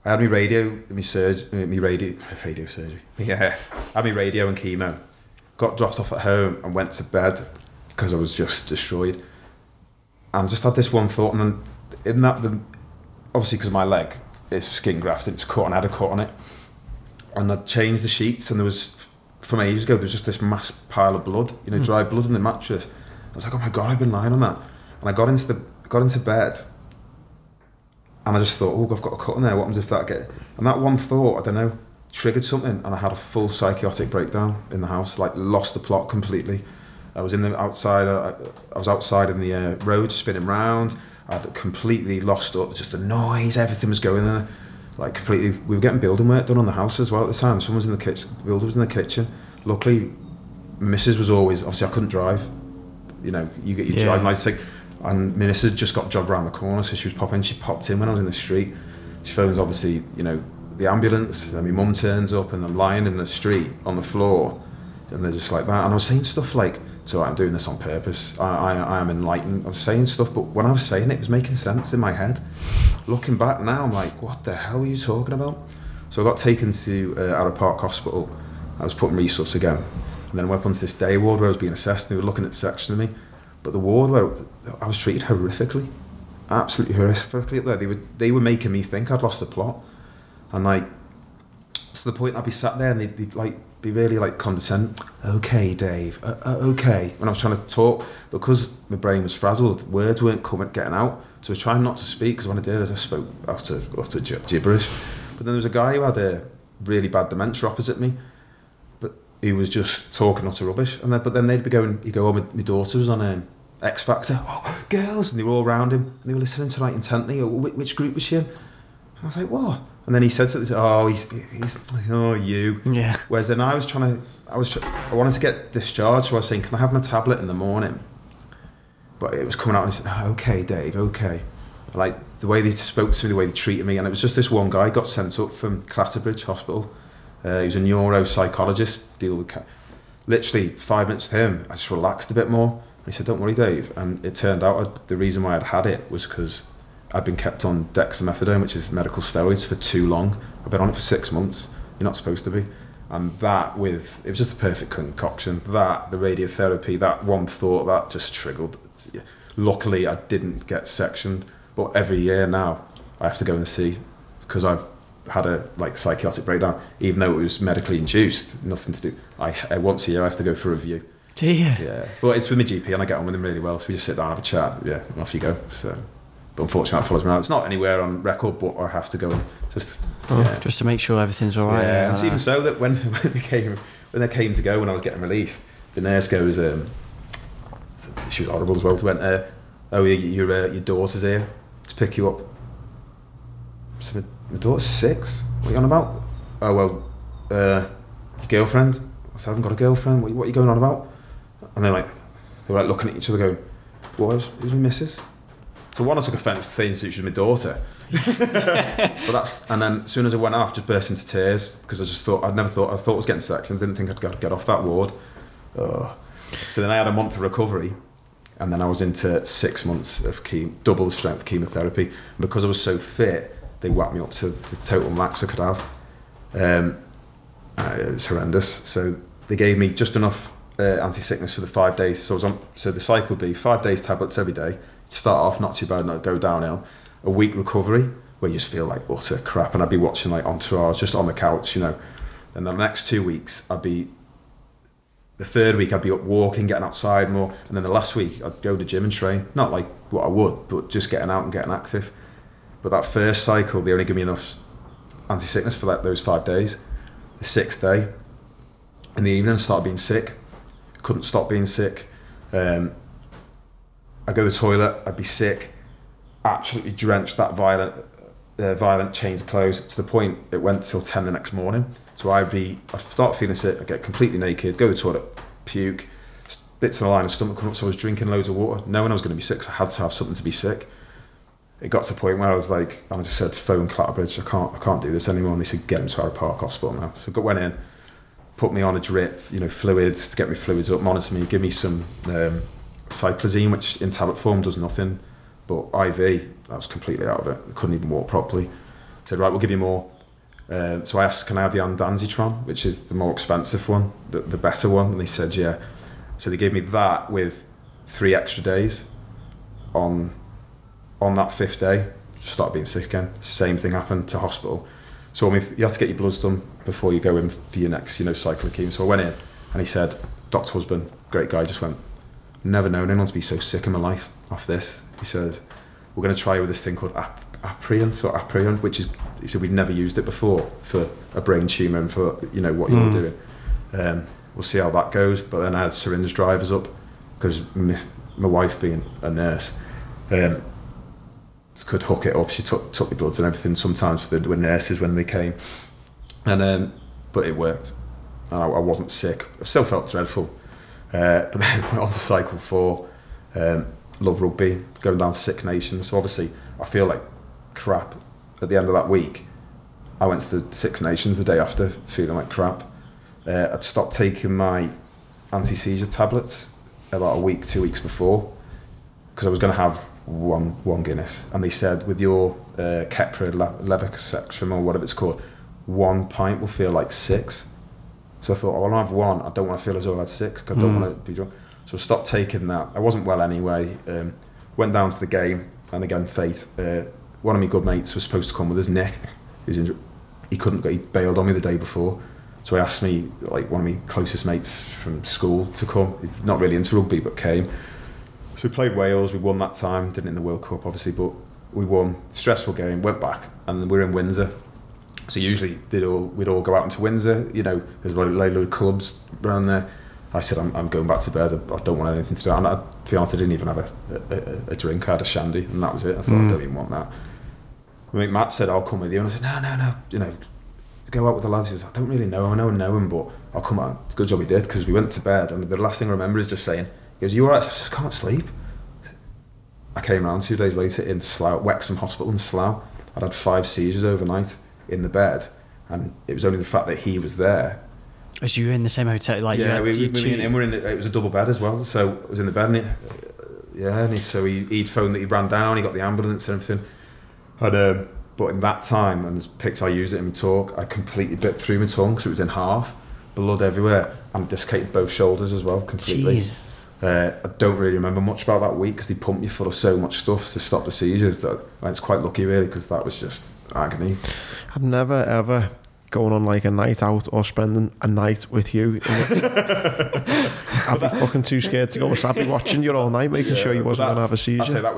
I had my radio surgery. Yeah, I had my radio and chemo. Got dropped off at home and went to bed because I was just destroyed. And just had this one thought. And then in that, obviously because my leg is skin grafted, it's cut and I had a cut on it. And I'd changed the sheets and there was, from ages ago, there was just this mass pile of blood, dry blood in the mattress. I was like, oh my God, I've been lying on that. And I got into bed and I just thought, oh, I've got a cut on there, what happens if that And that one thought, I don't know, triggered something and I had a full psychotic breakdown in the house, like lost the plot completely. I was outside in the road spinning round. I'd completely lost up, just the noise, everything was going there. Like completely, we were getting building work done on the house as well at the time. Someone was in the kitchen, the builder was in the kitchen. Luckily, my missus was always, obviously I couldn't drive. You get your driving license. And my missus just got a job around the corner, so she popped in when I was in the street. She phones obviously, the ambulance, and my mum turns up and I'm lying in the street on the floor. And they're just like that. And I was saying stuff like, so I'm doing this on purpose. I am enlightened. I was saying stuff, but when I was saying it, it was making sense in my head. Looking back now, I'm like, what the hell are you talking about? So I got taken to Arrow Park Hospital. I was put in resus again. And then I went on to this day ward where I was being assessed. And they were looking at the section of me. But the ward where I was treated horrifically. Absolutely horrifically up there. They were making me think I'd lost the plot. And like, to the point I'd be sat there and they'd like, be really like condescending. Okay, Dave. Okay. When I was trying to talk, because my brain was frazzled, words weren't getting out. So I was trying not to speak because when I did, I just spoke utter gibberish. But then there was a guy who had a really bad dementia opposite me. But he was just talking utter rubbish. And then, but then they'd be going, he'd go, oh, my daughter was on X Factor. Oh, girls! And they were all around him. And they were listening to like intently. Which group was she in? I was like, what? And then he said something, oh, he's oh, you. Yeah. Whereas then I wanted to get discharged, so I was saying, can I have my tablet in the morning? But it was coming out and he said, oh, okay, Dave, okay. Like, the way they spoke to me, the way they treated me, and it was just this one guy got sent up from Clatterbridge Hospital. He was a neuropsychologist, deal with literally 5 minutes with him, I just relaxed a bit more. And he said, don't worry, Dave. And it turned out the reason why I'd had it was because I'd been kept on dexamethasone, which is medical steroids, for too long. I've been on it for 6 months. You're not supposed to be. And it was just a perfect concoction. The radiotherapy, that one thought, that just triggered. Luckily, I didn't get sectioned. But every year now, I have to go and see, because I've had a psychotic breakdown, even though it was medically induced, nothing to do. Once a year, I have to go for a review. Do you? Yeah. But it's with my GP, and I get on with him really well. So we just sit down, have a chat. Yeah, and off you go. So. But unfortunately, that follows me around. It's not anywhere on record, but I have to go and just to make sure everything's all right. Yeah, and it's even so that when they came to go, when I was getting released, the nurse goes, she was horrible as well. She went, oh, your daughter's here to pick you up. So my daughter's 6. What are you on about? Oh well, your girlfriend. I said, I haven't got a girlfriend. What are you going on about? And they were looking at each other, going, who's my missus? So one, I took offence to things that she was my daughter. And then as soon as I went off, just burst into tears, because I thought I was getting sectioned, didn't think I'd get off that ward. Oh. So then I had a month of recovery, and then I was into 6 months of double the strength chemotherapy. And because I was so fit, they whacked me up to the total max I could have. It was horrendous. So they gave me just enough anti-sickness for the 5 days. So the cycle would be 5 days tablets every day. Start off not too bad, not go downhill. A week recovery where you just feel like utter crap, and I'd be watching like Entourage just on the couch, And the next 2 weeks, the third week I'd be up walking, getting outside more, and then the last week I'd go to the gym and train. Not like what I would, but just getting out and getting active. But that first cycle, they only give me enough anti-sickness for those 5 days. The 6th day, in the evening, I started being sick. Couldn't stop being sick. I'd go to the toilet, I'd be sick, absolutely drenched, that violent change of clothes, to the point it went till 10 the next morning. So I'd start feeling sick, I'd get completely naked, go to the toilet, puke, bits of the line of stomach come up, so I was drinking loads of water, knowing I was going to be sick, so I had to have something to be sick. It got to the point where I was like, and I just said, phone Clatterbridge, I can't do this anymore, and they said, get him to our Park Hospital now. So I went in, put me on a drip, fluids, to get me fluids up, monitor me, give me some cyclazine, which in tablet form does nothing, but IV, I was completely out of it. I couldn't even walk properly. Said, right, we'll give you more. So I asked, can I have the Andanzitron, which is the more expensive one, the better one? And they said, yeah. So they gave me that with 3 extra days. On that 5th day, just started being sick again. Same thing happened to hospital. So you have to get your bloods done before you go in for your next, cycle of chemo. So I went in, and he said, Dr. Husband, great guy, just went, never known anyone to be so sick in my life off this. He said, we're going to try with this thing called Aprion, which is, he said, we'd never used it before for a brain tumour and for, what you're doing. We'll see how that goes. But then I had syringe drivers up, because my wife being a nurse, could hook it up. She took my bloods and everything sometimes for the nurses when they came. And but it worked. And I wasn't sick. I still felt dreadful. But then went on to cycle 4, love rugby, going down to Six Nations. So obviously I feel like crap at the end of that week. I went to the Six Nations the day after, feeling like crap. I'd stopped taking my anti-seizure tablets about a week, 2 weeks before, because I was going to have one Guinness. And they said, with your Keppra levoception or whatever it's called, 1 pint will feel like 6. So I thought, I'll have 1. I don't want to feel as though I've had 6, because I don't want to be drunk. So I stopped taking that. I wasn't well anyway. Went down to the game, and again, fate. One of my good mates was supposed to come with his neck. He couldn't go, he bailed on me the day before. So he asked me, like one of my closest mates from school, to come. He's not really into rugby, but came. So we played Wales, we won that time, didn't in the World Cup obviously, but we won. Stressful game, went back, and we were in Windsor. So usually we'd all go out into Windsor. You know, there's a load of clubs around there. I said, I'm going back to bed. I don't want anything to do. And to be honest, I didn't even have a drink. I had a shandy, and that was it. I thought, I don't even want that. I mean, Matt said, I'll come with you. And I said, no. You know, go out with the lads. He says, I don't really know him. I know him, but I'll come out. It's a good job he did, because we went to bed, and the last thing I remember is just saying, he goes, you all right? I said, I just can't sleep. I came round 2 days later in Slough, Wexham Hospital in Slough. I'd had 5 seizures overnight in the bed, and it was only the fact that he was there. Was you in the same hotel? Like, yeah, we were in it was a double bed as well, so I was in the bed, and he'd phoned that he ran down, he got the ambulance and everything. But in that time, and there's pics I use it in my talk, I completely bit through my tongue, so it was in half, blood everywhere, and dislocated both shoulders as well, completely. Jeez. I don't really remember much about that week, because they pumped me full of so much stuff to stop the seizures. That it's quite lucky, really, because that was just agony. I've never ever gone on like a night out or spending a night with you. I'd be fucking too scared to go. I'd be watching you all night, making sure you wasn't going to have a seizure. I'd say that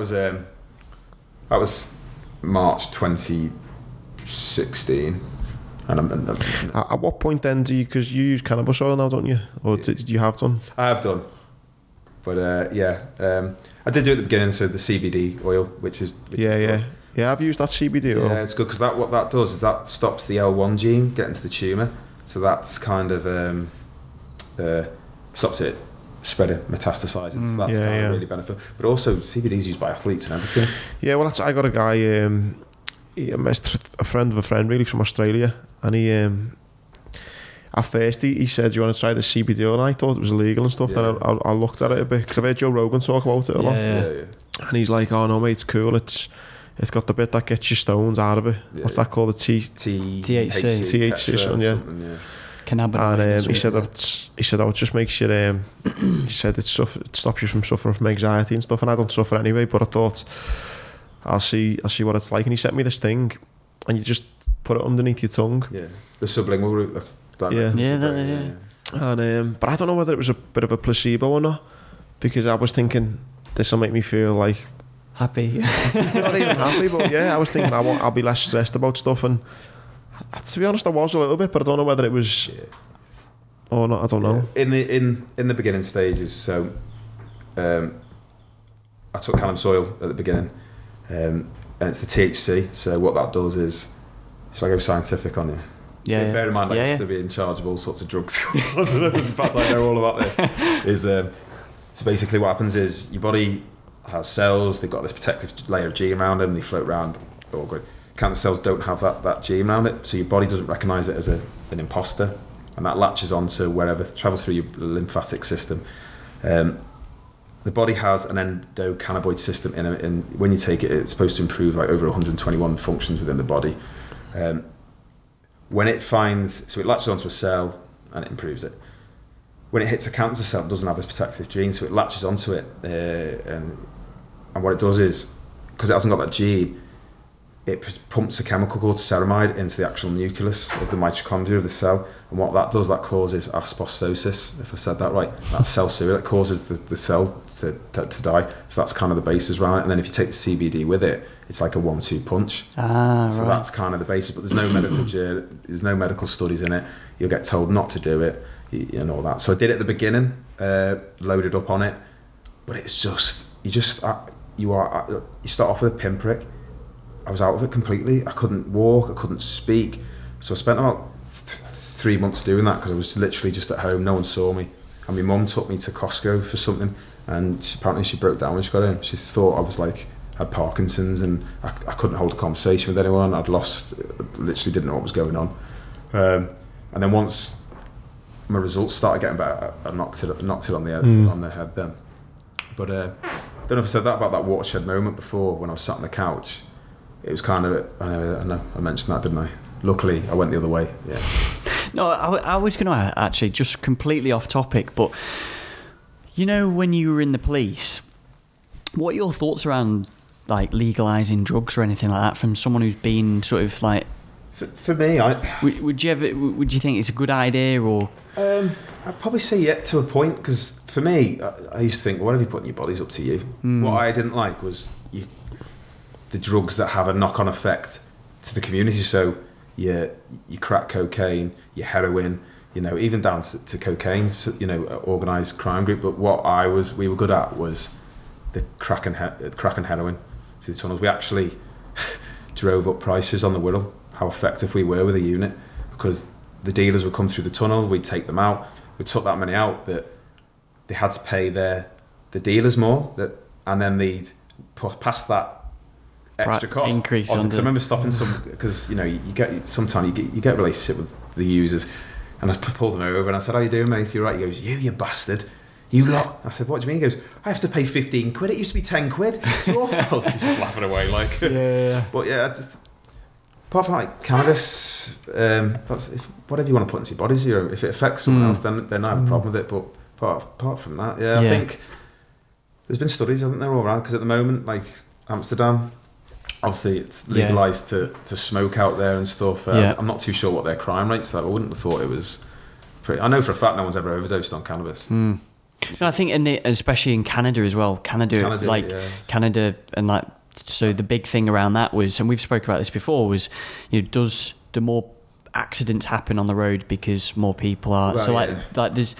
was March 2016. And at what point then do you, because you use cannabis oil now, don't you? Or did you have done? I have done. But I did do it at the beginning, so the CBD oil, which is good. Yeah, I've used that CBD oil. Yeah, it's good, because what that does is that stops the L1 gene getting to the tumour. So that's kind of stops it spreading, metastasising. So that's kind of really beneficial. But also CBD is used by athletes and everything. Yeah, well, I got a guy, a friend of a friend really from Australia, and he at first he said, do you want to try the CBD oil? And I thought it was illegal and stuff. Then I looked at it a bit, because I've heard Joe Rogan talk about it a lot. Yeah. And he's like, oh no mate, it's cool, it's got the bit that gets your stones out of it. What's that called? THC. THC, something, yeah. Cannabinoid. And he said it just makes you. He said it stops you from suffering from anxiety and stuff. And I don't suffer anyway, but I thought I'll see what it's like. And he sent me this thing, and you just put it underneath your tongue. Yeah, the sublingual route. That's that. Yeah. And but I don't know whether it was a bit of a placebo or not, because I was thinking this will make me feel like happy. Not even happy, but yeah, I was thinking I'll be less stressed about stuff, and to be honest, I was a little bit, but I don't know whether it was or not. I don't know. In the beginning stages, so I took cannabis oil at the beginning, and it's the THC. So what that does is, so I go scientific on you. Yeah. Bear in mind, I used to be in charge of all sorts of drugs. I don't know. In fact, I know all about this. So basically, what happens is your body has cells, they've got this protective layer of gene around them, they float around, all good. Cancer cells don't have that gene around it, so your body doesn't recognise it as an imposter, and that latches onto wherever, travels through your lymphatic system. The body has an endocannabinoid system in it, and when you take it, it's supposed to improve like over 121 functions within the body. When it finds, so it latches onto a cell and it improves it. When it hits a cancer cell, it doesn't have this protective gene, so it latches onto it, and what it does is, because it hasn't got that gene, it pumps a chemical called ceramide into the actual nucleus of the mitochondria of the cell, and what that does, that causes asbestosis, if I said that right. That's cell survival, it causes the cell to die, so that's kind of the basis around it. And then if you take the CBD with it, it's like a 1-2 punch. So that's kind of the basis, but there's no medical studies in it. You'll get told not to do it, and all that. So I did it at the beginning, loaded up on it, but it's just you start off with a pinprick. I was out of it completely. I couldn't walk, I couldn't speak. So I spent about 3 months doing that, because I was literally just at home, no one saw me. And my mum took me to Costco for something, and apparently she broke down when she got in. She thought I was had Parkinson's, and I couldn't hold a conversation with anyone. Literally didn't know what was going on. And then once my results started getting better, I knocked it on the head then. But I don't know if I said that about that watershed moment before, when I was sat on the couch. It was kind of, I know I mentioned that, didn't I? Luckily, I went the other way. Yeah. No, I was going to actually, just completely off topic, but you know, when you were in the police, what are your thoughts around like legalising drugs or anything like that, from someone who's been sort of like? For me, would you think it's a good idea, or? I'd probably say yeah, to a point, because for me, I used to think, well, whatever you put in your body's up to you. What I didn't like was the drugs that have a knock-on effect to the community. So your crack cocaine, your heroin, you know, even down to cocaine, you know, organised crime group. But what we were good at was the crack and heroin through the tunnels. We actually drove up prices on the Wirral, how effective we were with a unit, because the dealers would come through the tunnel, we'd take them out, we took that many out that they had to pay the dealers more, and then they'd pass that extra cost increase. Because I remember stopping some, because you know you get a relationship with the users, and I pulled them over and I said, "How you doing, mate?" You're right. He goes, "You bastard, you lot." I said, "What do you mean?" He goes, "I have to pay 15 quid. It used to be 10 quid. It's your fault." He's just laughing away like. Yeah. But yeah, apart from like cannabis, that's whatever you want to put into your bodies. You know, if it affects someone else, then I have a problem with it. But apart from that, I think there's been studies, hasn't there, all around? Because at the moment, like Amsterdam, obviously it's legalised to smoke out there and stuff. I'm not too sure what their crime rates are. I wouldn't have thought it was pretty. I know for a fact no one's ever overdosed on cannabis. No, I think especially in Canada as well. Canada and like, so the big thing around that was, and we've spoken about this before, was, you know, do more accidents happen on the road because more people are, so like there's,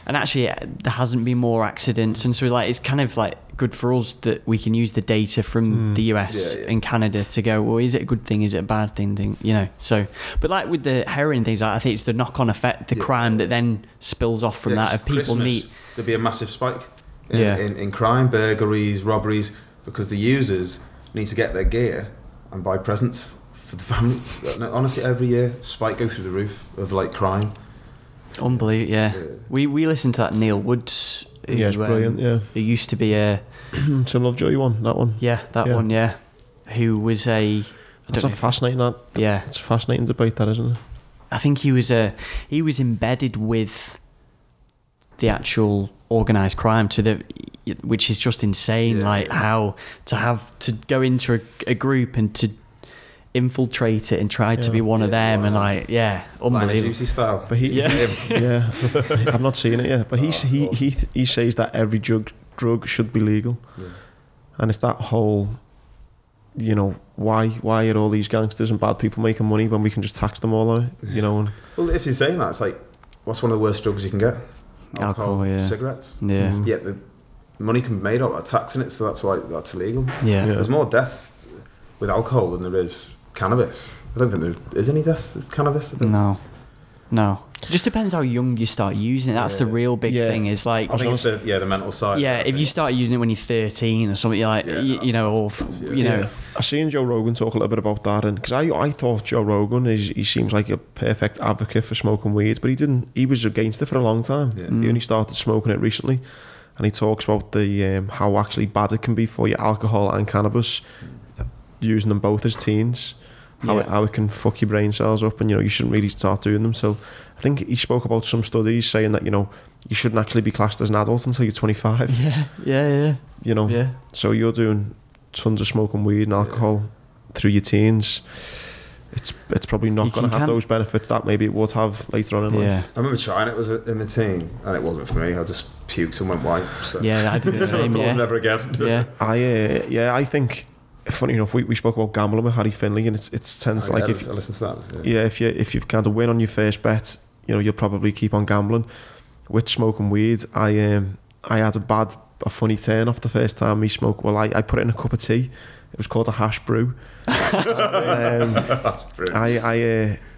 and actually there hasn't been more accidents, and so like it's kind of like good for us that we can use the data from the US and Canada to go, well, is it a good thing, is it a bad thing, you know? So, but like with the heroin things, I think it's the knock-on effect, the crime that then spills off from that, of people meet. There'd be a massive spike in crime, burglaries, robberies, because the users need to get their gear and buy presents for the family. Honestly, every year, spike go through the roof of like crime. Unbelievable, yeah. We listened to that Neil Woods. It's brilliant, Who used to be a... Some Lovejoy one, that one. Yeah, that one, yeah. Who was a... It's a fascinating, it's a fascinating debate, that, isn't it? I think he was embedded with the actual organised crime, which is just insane, like how to go into a group and to infiltrate it and try to be one of them, and like unbelievable style. But I've not seen it yet, but he says that every drug should be legal, and it's that whole, you know, why are all these gangsters and bad people making money when we can just tax them all on it, you know? And well, if you're saying that, it's like, what's one of the worst drugs you can get? Alcohol, cigarettes. The money can be made out of taxing it, so that's why that's illegal. There's more deaths with alcohol than there is cannabis. I don't think there is any deaths with cannabis. No. It just depends how young you start using it. That's the real big thing. Is like, I think it's the mental side. Yeah, if you start using it when you're 13 or something, you're like, you know. I seen Joe Rogan talk a little bit about that, and because I thought Joe Rogan he seems like a perfect advocate for smoking weed, but he was against it for a long time. He only started smoking it recently, and he talks about the how actually bad it can be for your alcohol and cannabis, using them both as teens. How it can fuck your brain cells up, and you know you shouldn't really start doing them. So I think he spoke about some studies saying that, you know, you shouldn't actually be classed as an adult until you're 25. You know, so you're doing tons of smoking weed and alcohol through your teens. It's probably not going to have those benefits that maybe it would have later on in life. I remember trying it, was in the teen, and it wasn't for me. I just puked and went white. So. I did the same. Never again. I think. Funny enough, we spoke about gambling with Harry Finley, and it's tense. Like if I listened to that. If you've kind of win on your first bet, you know you'll probably keep on gambling. With smoking weed, I had a funny turn off the first time we smoked. Well, I put it in a cup of tea. It was called a hash brew. But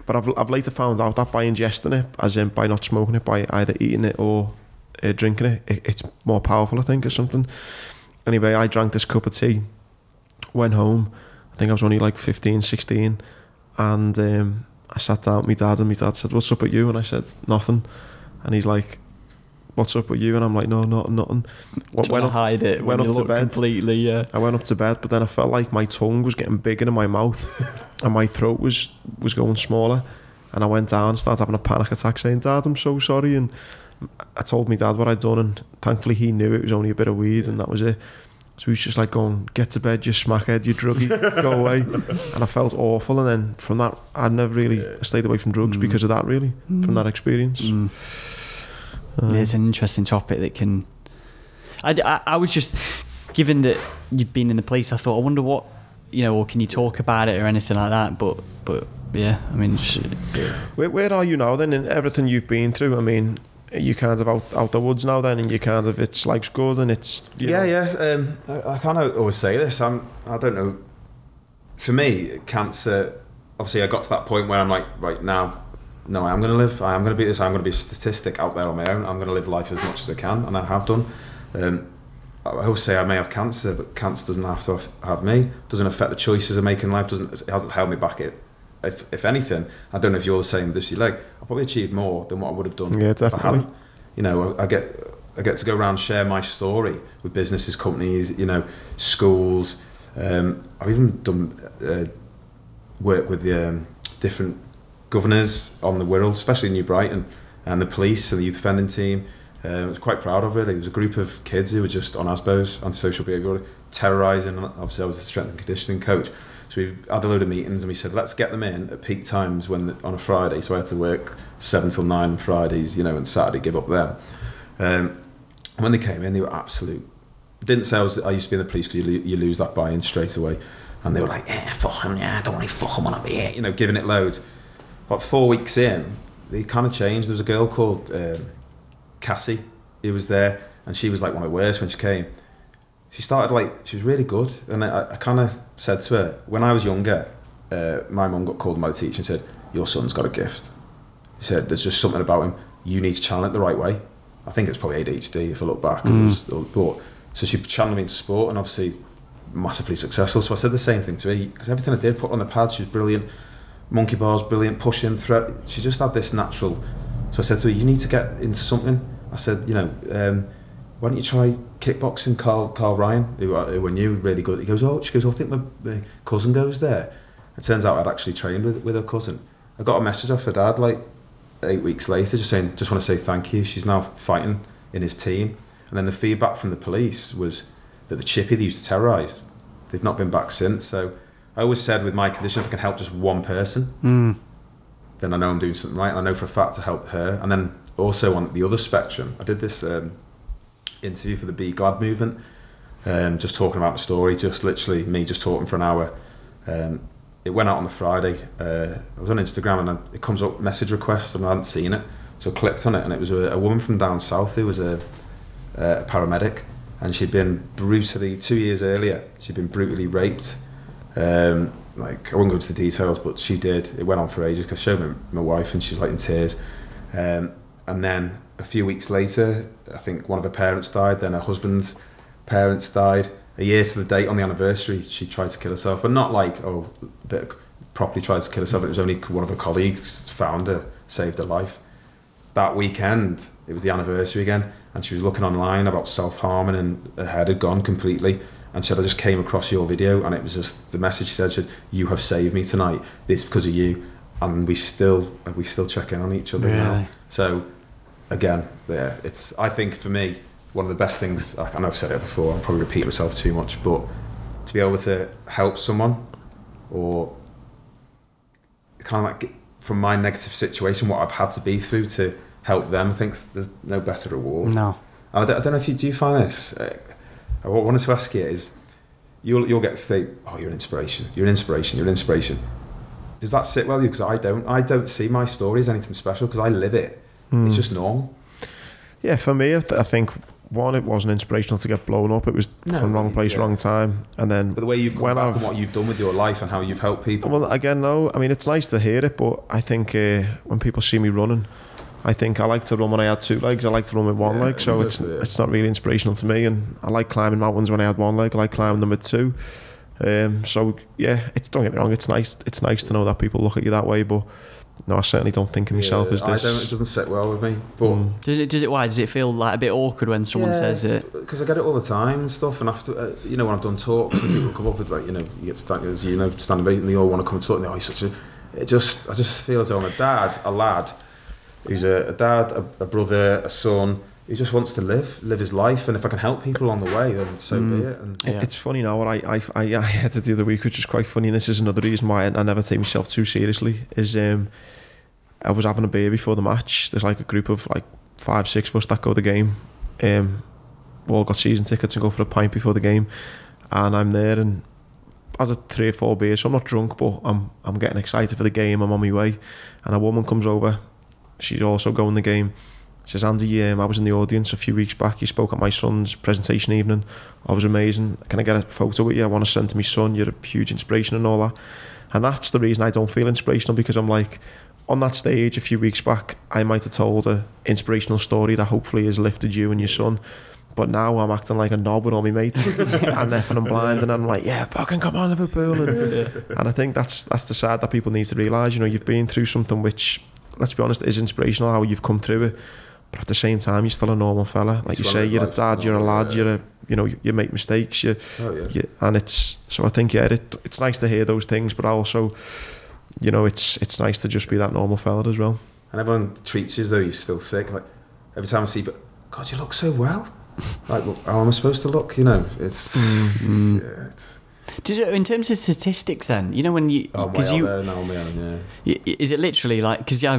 I've later found out that by ingesting it, as in by not smoking it, by either eating it or drinking it, it's more powerful, I think, or something. Anyway, I drank this cup of tea. Went home, I think I was only like 15, 16, and I sat down with my dad, and my dad said, "What's up with you?" And I said, "Nothing." And he's like, "What's up with you?" And I'm like, "No, nothing." Went up, hide it. Went up to bed completely. I went up to bed, but then I felt like my tongue was getting bigger in my mouth, and my throat was going smaller, and I went down and started having a panic attack, saying, "Dad, I'm so sorry." And I told my dad what I'd done, and thankfully he knew it was only a bit of weed, and that was it. So he was just like going, "Get to bed, you smackhead, you druggie, go away." And I felt awful, and then from that, I've never really stayed away from drugs because of that, really, from that experience. It's an interesting topic that can... I was just, given that you'd been in the police, I thought, I wonder what, you know, or can you talk about it or anything like that, but yeah, I mean, where are you now then in everything you've been through? I mean, are you kind of out the woods now then, and you kind of, it's life's good and it's, you know. I kind of always say this, I don't know, for me, cancer, obviously I got to that point where I'm like, right now, no, I am going to live, I am going to be this, I'm going to be a statistic out there on my own, I'm going to live life as much as I can, and I have done. I always say I may have cancer, but cancer doesn't have to have me, doesn't affect the choices I make in life, it hasn't held me back. If anything, I don't know if you're the same with this, I've probably achieved more than what I would have done if I hadn't. You know, I get to go around, share my story with businesses, companies, you know, schools. I've even done work with different governors on the world, especially New Brighton, and the police and the youth offending team. I was quite proud of it. There was a group of kids who were just on ASBOs, on social behaviour, terrorising. Obviously, I was a strength and conditioning coach. So we had a load of meetings and we said, let's get them in at peak times on a Friday. So I had to work 7 till 9 on Fridays, you know, and Saturday give up them. When they came in, they were absolute. Didn't say I used to be in the police because you lose that buy-in straight away. And they were like, fuck him, I don't want to fuck him on a bit, you know, giving it loads. But 4 weeks in, they kind of changed. There was a girl called Cassie who was there, and she was like one of the worst when she came. She started she was really good, and I kind of said to her, when I was younger, my mum got called by the teacher and said, your son's got a gift. She said, there's just something about him, you need to channel it the right way. I think it was probably ADHD if I look back. So she channeled me into sport, and obviously massively successful. So I said the same thing to her, because everything I did, put on the pad, she was brilliant, monkey bars, brilliant, pushing, threat, she just had this natural. So I said to her, you need to get into something. I said, you know, why don't you try kickboxing? Carl Ryan, who I knew, really good. She goes, I think my cousin goes there. It turns out I'd actually trained with her cousin. I got a message off her dad 8 weeks later, just saying, just want to say thank you. She's now fighting in his team. And then the feedback from the police was that the chippy they used to terrorise, they've not been back since. So I always said, with my condition, if I can help just one person, then I know I'm doing something right, and I know for a fact to help her. And then also on the other spectrum, I did this interview for the Be Glad movement, just talking about my story, just literally me just talking for an hour. It went out on the Friday. I was on Instagram, and it comes up message request, and I hadn't seen it, so I clicked on it, and it was a woman from down south who was a paramedic, and she'd been brutally, 2 years earlier, she'd been brutally raped. I won't go into the details, but she did. It went on for ages, because I showed my wife, and she was in tears. And then a few weeks later, I think one of her parents died, then her husband's parents died. A year to the date, on the anniversary, she tried to kill herself, and not properly tried to kill herself. It was only one of her colleagues found her, saved her life. That weekend, it was the anniversary again, and she was looking online about self-harming, and her head had gone completely. And said, I just came across your video, and it was just the message she said, you have saved me tonight. This because of you, and we still check in on each other now. So again, I think for me, one of the best things, I know I've said it before, I'll probably repeat myself too much, but to be able to help someone, or kind of from my negative situation, what I've had to be through to help them, I think there's no better reward. No. And I don't know if do you find this? I wanted to ask you is, you'll get to say, you're an inspiration. Does that sit well with you? Because I don't see my story as anything special, because I live it. It's just normal. Yeah, for me, I think, one, it wasn't inspirational to get blown up. It was from wrong place, wrong time. And then, but the way you've come back and what you've done with your life and how you've helped people. Well, again, no, I mean, it's nice to hear it, but I think when people see me running, I think I like to run when I had 2 legs. I like to run with 1 leg, so it's not really inspirational to me. And I like climbing mountains when I had 1 leg. I like climbing them with 2. So yeah, don't get me wrong. It's nice to know that people look at you that way. But no, I certainly don't think of myself as this. It doesn't sit well with me. But why does it feel a bit awkward when someone says it? Because I get it all the time and stuff. And after when I've done talks, and people come up with you get stand and they all want to come and talk. And you're such a. I just feel as though I'm a lad. Who's a dad, a brother, a son, who just wants to live his life, and if I can help people along the way, then so be it. And it's funny now, what I had to do the week, which is quite funny, and this is another reason why I never take myself too seriously, is I was having a beer before the match. There's a group of 5-6 of us that go to the game. We all got season tickets and go for a pint before the game, and I'm there, and had 3 or 4 beers, so I'm not drunk, but I'm getting excited for the game. I'm on my way, and a woman comes over. She's also going the game. She says, Andy, I was in the audience a few weeks back. You spoke at my son's presentation evening. I was amazing. Can I get a photo with you? I want to send to my son. You're a huge inspiration and all that. And that's the reason I don't feel inspirational, because I'm like, on that stage a few weeks back, I might have told an inspirational story that hopefully has lifted you and your son. But now I'm acting like a knob with all my mates and if I'm blind, and I'm like, yeah, fucking come on, Liverpool. And I think that's the side that people need to realise. You know, you've been through something which, let's be honest, is inspirational, how you've come through it. But at the same time, you're still a normal fella. Like you say, you're a dad, you're a lad, you make mistakes. And it's, so I think, it's nice to hear those things, but also, you know, it's nice to just be that normal fella as well. And everyone treats you as though you're still sick. Like every time I see, but God, you look so well. Like, well, how am I supposed to look? You know, it's. In terms of statistics, then, you know, when you, because you, there, now on my own, is it literally like, because I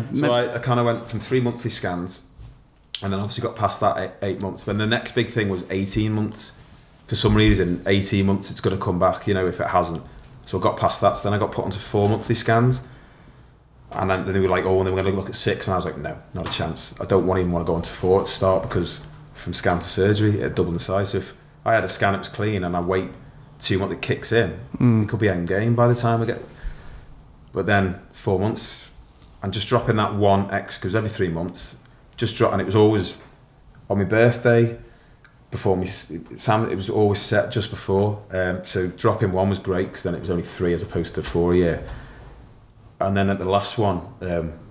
kind of went from 3 monthly scans, and then obviously got past that 8 months. But the next big thing was 18 months. For some reason, 18 months, it's going to come back. You know, if it hasn't. So I got past that. So then I got put onto 4 monthly scans. And then they were like, oh, and then we're going to look at 6. And I was like, no, not a chance. I don't even want to go into 4 at the start, because from scan to surgery, it doubled the size. So if I had a scan, it was clean, and I wait 2 months, it kicks in. It could be end game by the time I get. But then 4 months, and just dropping that 1x, because every 3 months, just drop, and it was always on my birthday, before me, Sam, it was always set just before. So dropping 1 was great, because then it was only 3 as opposed to 4 a year. And then at the last one,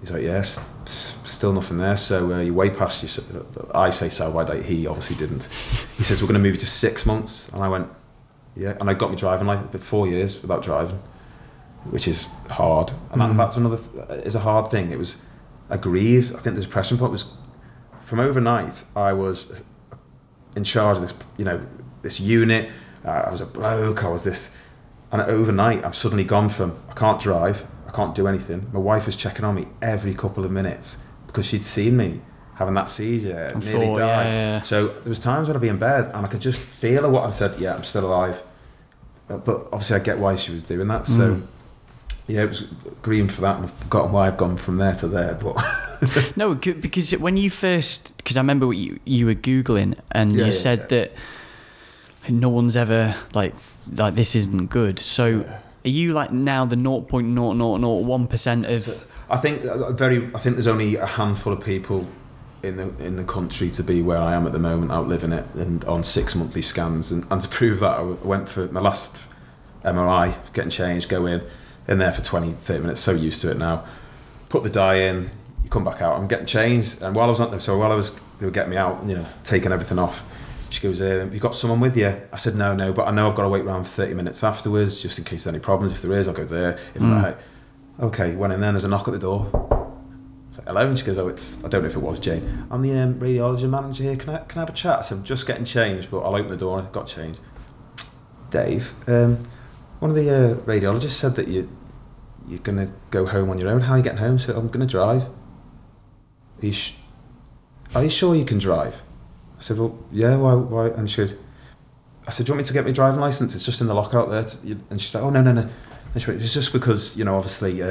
he's like, yes, still nothing there. So you're way past your, I say sell-by date, he obviously didn't. He says, we're going to move you to 6 months. And I went, yeah. And I got my driving license, 4 years without driving, which is hard. And that's another, is a hard thing. It was, I grieved. I think the depression part was, from overnight, I was in charge of this, you know, this unit. I was a bloke, I was this. And overnight, I've suddenly gone from, I can't drive, I can't do anything. My wife was checking on me every couple of minutes because she'd seen me having that seizure, nearly died. Yeah. So there was times when I'd be in bed and I could just feel what I said, yeah, I'm still alive. But obviously I get why she was doing that. So yeah, it was grieving for that, and I've forgotten why I've gone from there to there. But no, because when you first, because I remember what you were Googling, and you said that no one's ever like this isn't good. So are you like now the 0.0001% of? I think there's only a handful of people in the country to be where I am at the moment, outliving it, and on 6 monthly scans. And to prove that, I went for my last MRI, getting changed, go in there for 20-30 minutes, so used to it now. Put the dye in, you come back out, I'm getting changed. And while I was not there, they were getting me out, you know, taking everything off. She goes, have you got someone with you? I said, no, but I know I've got to wait around for 30 minutes afterwards, just in case there's any problems. If there is, I'll go there. If not, okay, went in there, and there's a knock at the door. I was like, hello, and she goes, I don't know if it was Jane. I'm the radiology manager here, can I have a chat? I said, I'm just getting changed, but I'll open the door, and I got changed. Dave, one of the radiologists said that you're going to go home on your own. How are you getting home? I said, I'm going to drive. Are you sure you can drive? I said, well, yeah, why? And she goes, I said, do you want me to get my driving licence? It's just in the lockout there. And she's like, oh, no. And she went, it's just because, you know, obviously,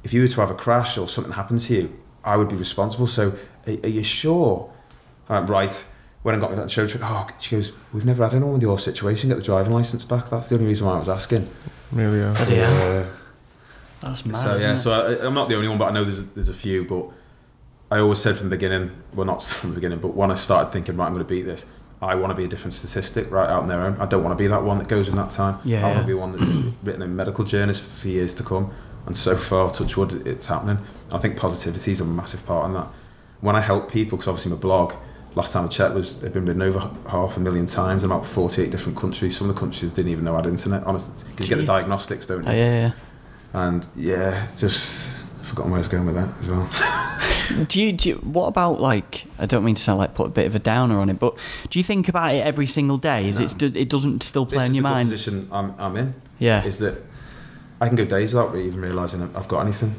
if you were to have a crash or something happened to you, I would be responsible. So are you sure? I went, right. When I got me that show, she goes, we've never had anyone with your situation get the driving licence back. That's the only reason why I was asking. Really? Yeah. That's mad. So yeah, so I'm not the only one, but I know there's a few. But I always said from the beginning, well, not from the beginning, but when I started thinking, right, I'm going to beat this, I want to be a different statistic right out on their own. I don't want to be that one that goes in that time. I want to be one that's written in medical journals for years to come. And so far, touch wood, it's happening. I think positivity is a massive part in that. When I help people, because obviously my blog, last time I checked, they've been written over 500,000 times in about 48 different countries. Some of the countries didn't even know I had internet, honestly, because you get the diagnostics, don't you? Yeah. And yeah, just forgotten where I was going with that as well. Do you what about, like, I don't mean to sound like put a bit of a downer on it, but do you think about it every single day? It doesn't still play in your mind? This is the position I'm in. Yeah. Is that I can go days without even realising I've got anything.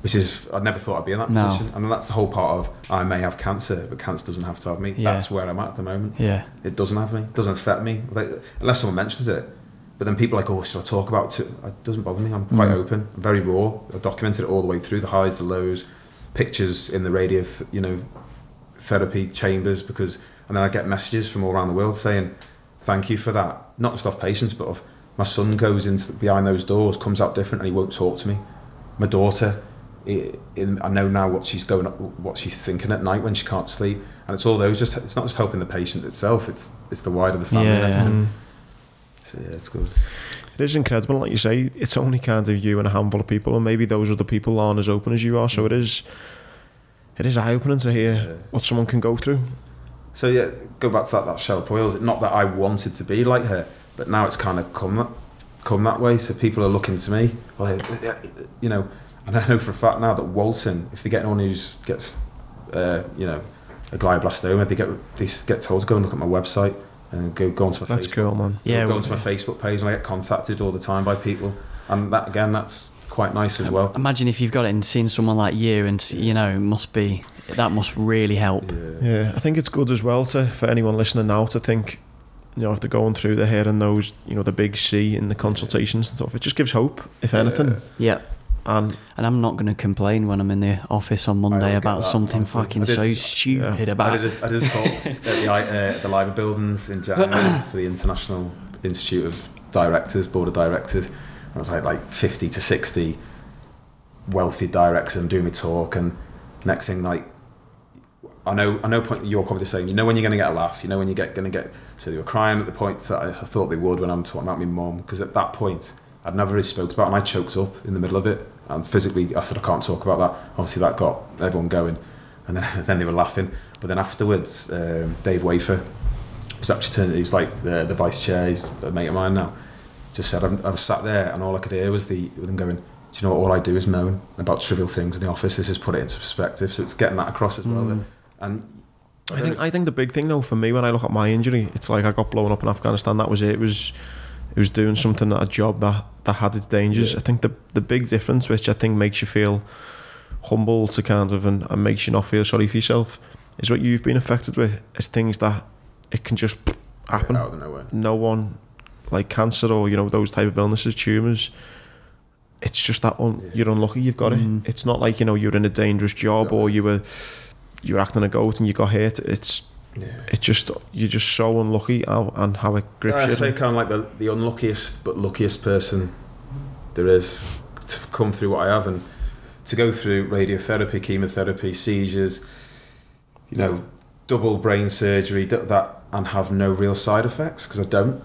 Which is, I never thought I'd be in that position. And that's the whole part of, I may have cancer, but cancer doesn't have to have me. Yeah. That's where I'm at the moment. Yeah. It doesn't have me. It doesn't affect me. Like, unless someone mentions it. But then people are like, oh, should I talk about it? It doesn't bother me. I'm quite open. I'm very raw. I documented it all the way through, the highs, the lows, pictures in the radio, therapy chambers, and then I get messages from all around the world saying, thank you for that. Not just off patients, but of my son goes behind those doors, comes out different, and he won't talk to me. My daughter, I know now what she's thinking at night when she can't sleep, and it's all those. It's not just helping the patient itself; it's the wider the family. And so yeah, it's good. It is incredible, like you say. It's only kind of you and a handful of people, and maybe those other people aren't as open as you are. So it is eye-opening to hear what someone can go through. So yeah, go back to that Shell Poyles. Not that I wanted to be like her, but now it's kind of come that way. So people are looking to me. Well, and I know for a fact now that Walton, if they get anyone who gets a glioblastoma, they get told to go and look at my website and go onto my That's Facebook. cool, man. Yeah, go onto my Facebook page, and I get contacted all the time by people, and that's quite nice as well. Imagine if you've got it and seen someone like you, and that must really help. Yeah, I think it's good as well for anyone listening now to think, if they're going through the hearing those, the big C in the consultations and stuff, it just gives hope, if anything. Yeah. And I'm not going to complain when I'm in the office on Monday about something fucking so stupid about. I did a talk at the Library Buildings in January for the International Institute of Directors, Board of Directors. And it's like 50 to 60 wealthy directors. I'm doing my talk, and next thing, I know you're probably the same. You know when you're going to get a laugh. You know when you're going to get. So they were crying at the point that I thought they would when I'm talking about my mum, because at that point I'd never really spoke about it, and I choked up in the middle of it. And physically, I said I can't talk about that. Obviously, that got everyone going, and then they were laughing. But then afterwards, Dave Wafer was actually he was like the vice chair. He's a mate of mine now. Just said I was sat there, and all I could hear was them going, "Do you know what? All I do is moan about trivial things in the office. This has put it into perspective." So it's getting that across as well. And I think the big thing though for me when I look at my injury, it's like I got blown up in Afghanistan. That was it. It was doing something at a job that had its dangers. I think the big difference, which I think makes you feel humble to kind of and makes you not feel sorry for yourself, is what you've been affected with is things that it can just happen. Out of nowhere. No one, like cancer or those type of illnesses, tumours. It's just that you're unlucky. You've got it. It's not like you're in a dangerous job or you were acting a goat and you got hit. You're just so unlucky and how it grips you. I say kind of like the unluckiest but luckiest person there is to come through what I have, and to go through radiotherapy, chemotherapy, seizures, double brain surgery, that and have no real side effects, because I don't.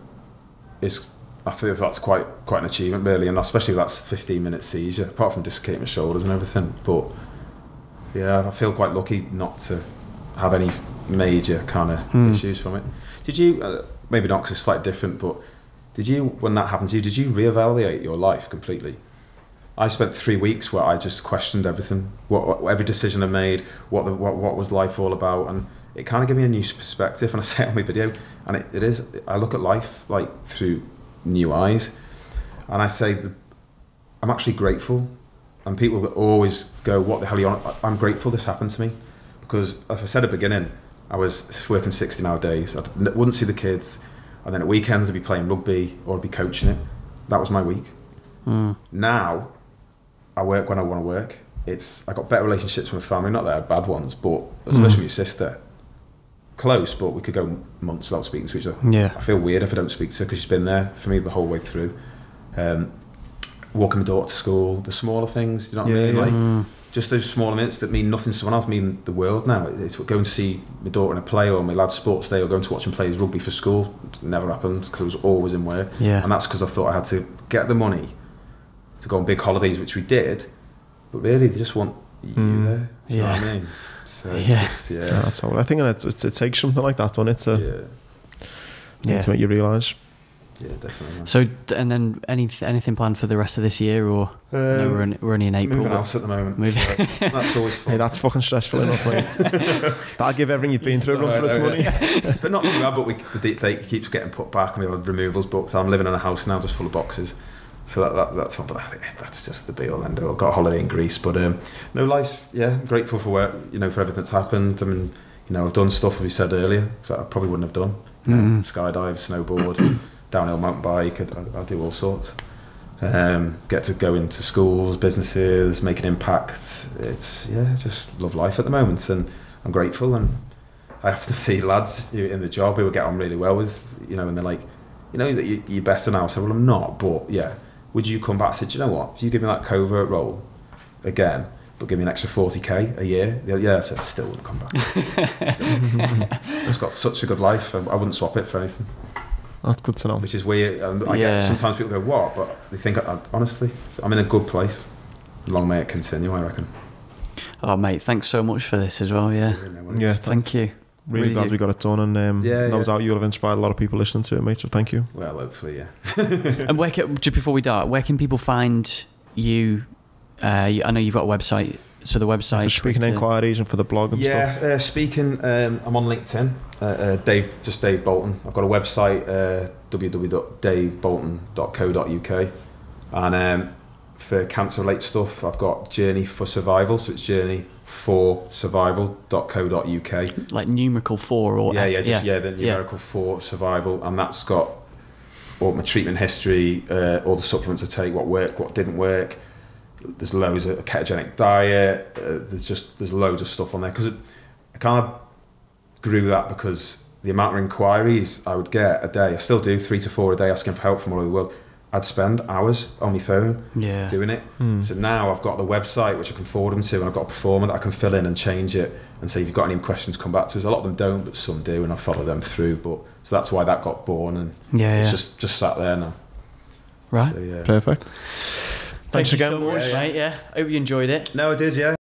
I think that's quite an achievement really, and especially if that's 15-minute seizure, apart from dislocating my shoulders and everything. But yeah, I feel quite lucky not to have any major kind of issues from it. Did you, maybe not because it's slightly different, but did you, when that happened to you, did you reevaluate your life completely? I spent 3 weeks where I just questioned everything, what every decision I made, what was life all about, and it kind of gave me a new perspective. And I say it on my video, and it is, I look at life like through new eyes, and I say I'm actually grateful. And people that always go, what the hell are you on? I'm grateful this happened to me, because as I said at the beginning, I was working 16-hour days. I wouldn't see the kids, and then at weekends I'd be playing rugby or I'd be coaching it. That was my week. Now I work when I want to work. I got better relationships with my family, not that I had bad ones, but especially with your sister. Close, but we could go months without speaking to each other. Yeah. I feel weird if I don't speak to her, because she's been there for me the whole way through. Walking my daughter to school, the smaller things, you know what I mean? Like just those smaller minutes that mean nothing to someone else mean the world now. It's going to see my daughter in a play, or my lad's sports day, or going to watch him play his rugby for school. It never happened, because I was always in work. Yeah. And that's because I thought I had to get the money to go on big holidays, which we did, but really they just want you there. Do you know what I mean? So it's just, that's all. I think it takes something like that on it to make you realise. Yeah, definitely. Man. So, and then anything planned for the rest of this year, or we're only in April? Moving house at the moment. So that's always fun. Hey, that's fucking stressful enough, mate. That'll give everything you've been through a run for its money. But not too bad, but the date keeps getting put back, and we have removals booked. I'm living in a house now just full of boxes. So that's fun, but I think that's just the be-all end-all. I've got a holiday in Greece, but no, life's, grateful for work, for everything that's happened. I mean, I've done stuff, as we said earlier, that I probably wouldn't have done. Skydive, snowboard, downhill mountain bike. I do all sorts. Get to go into schools, businesses, make an impact. It's just love life at the moment, and I'm grateful. And I often see lads in the job who will get on really well with, and they're like, that you're better now. I said, well, I'm not, but yeah, would you come back? I said, do you know what? If you give me that covert role again, but give me an extra 40k a year, yeah, I said, I still wouldn't come back. I've just got such a good life. I wouldn't swap it for anything. That's good to know. Which is weird. I get sometimes people go, what? But they think, honestly, I'm in a good place. Long may it continue, I reckon. Oh, mate, thanks so much for this as well, yeah. Yeah, thank you. Really glad we got it done, and no doubt you'll have inspired a lot of people listening to it, mate, so thank you. Well, hopefully, yeah. And just before we start, where can people find you? I know you've got a website, so the website... For speaking inquiries and for the blog and stuff. Yeah, speaking, I'm on LinkedIn, Dave Bolton. I've got a website, www.davebolton.co.uk, and for cancer-related stuff, I've got Journey for Survival, so it's journeyforsurvival.co.uk. Like numerical 4 or... the numerical 4 survival, and that's got all my treatment history, all the supplements I take, what worked, what didn't work. There's loads of ketogenic diet. There's loads of stuff on there, because I kind of grew that because the amount of inquiries I would get a day, I still do 3 to 4 a day asking for help from all over the world. I'd spend hours on my phone doing it. So now I've got the website which I can forward them to, and I've got a performer that I can fill in and change it and say, if you've got any questions, come back to us. A lot of them don't, but some do, and I follow them through. So that's why that got born, and it's just sat there now. Right. So, Perfect. Thanks again. Thank you so much, mate. Yeah, hope you enjoyed it. No, I did, yeah.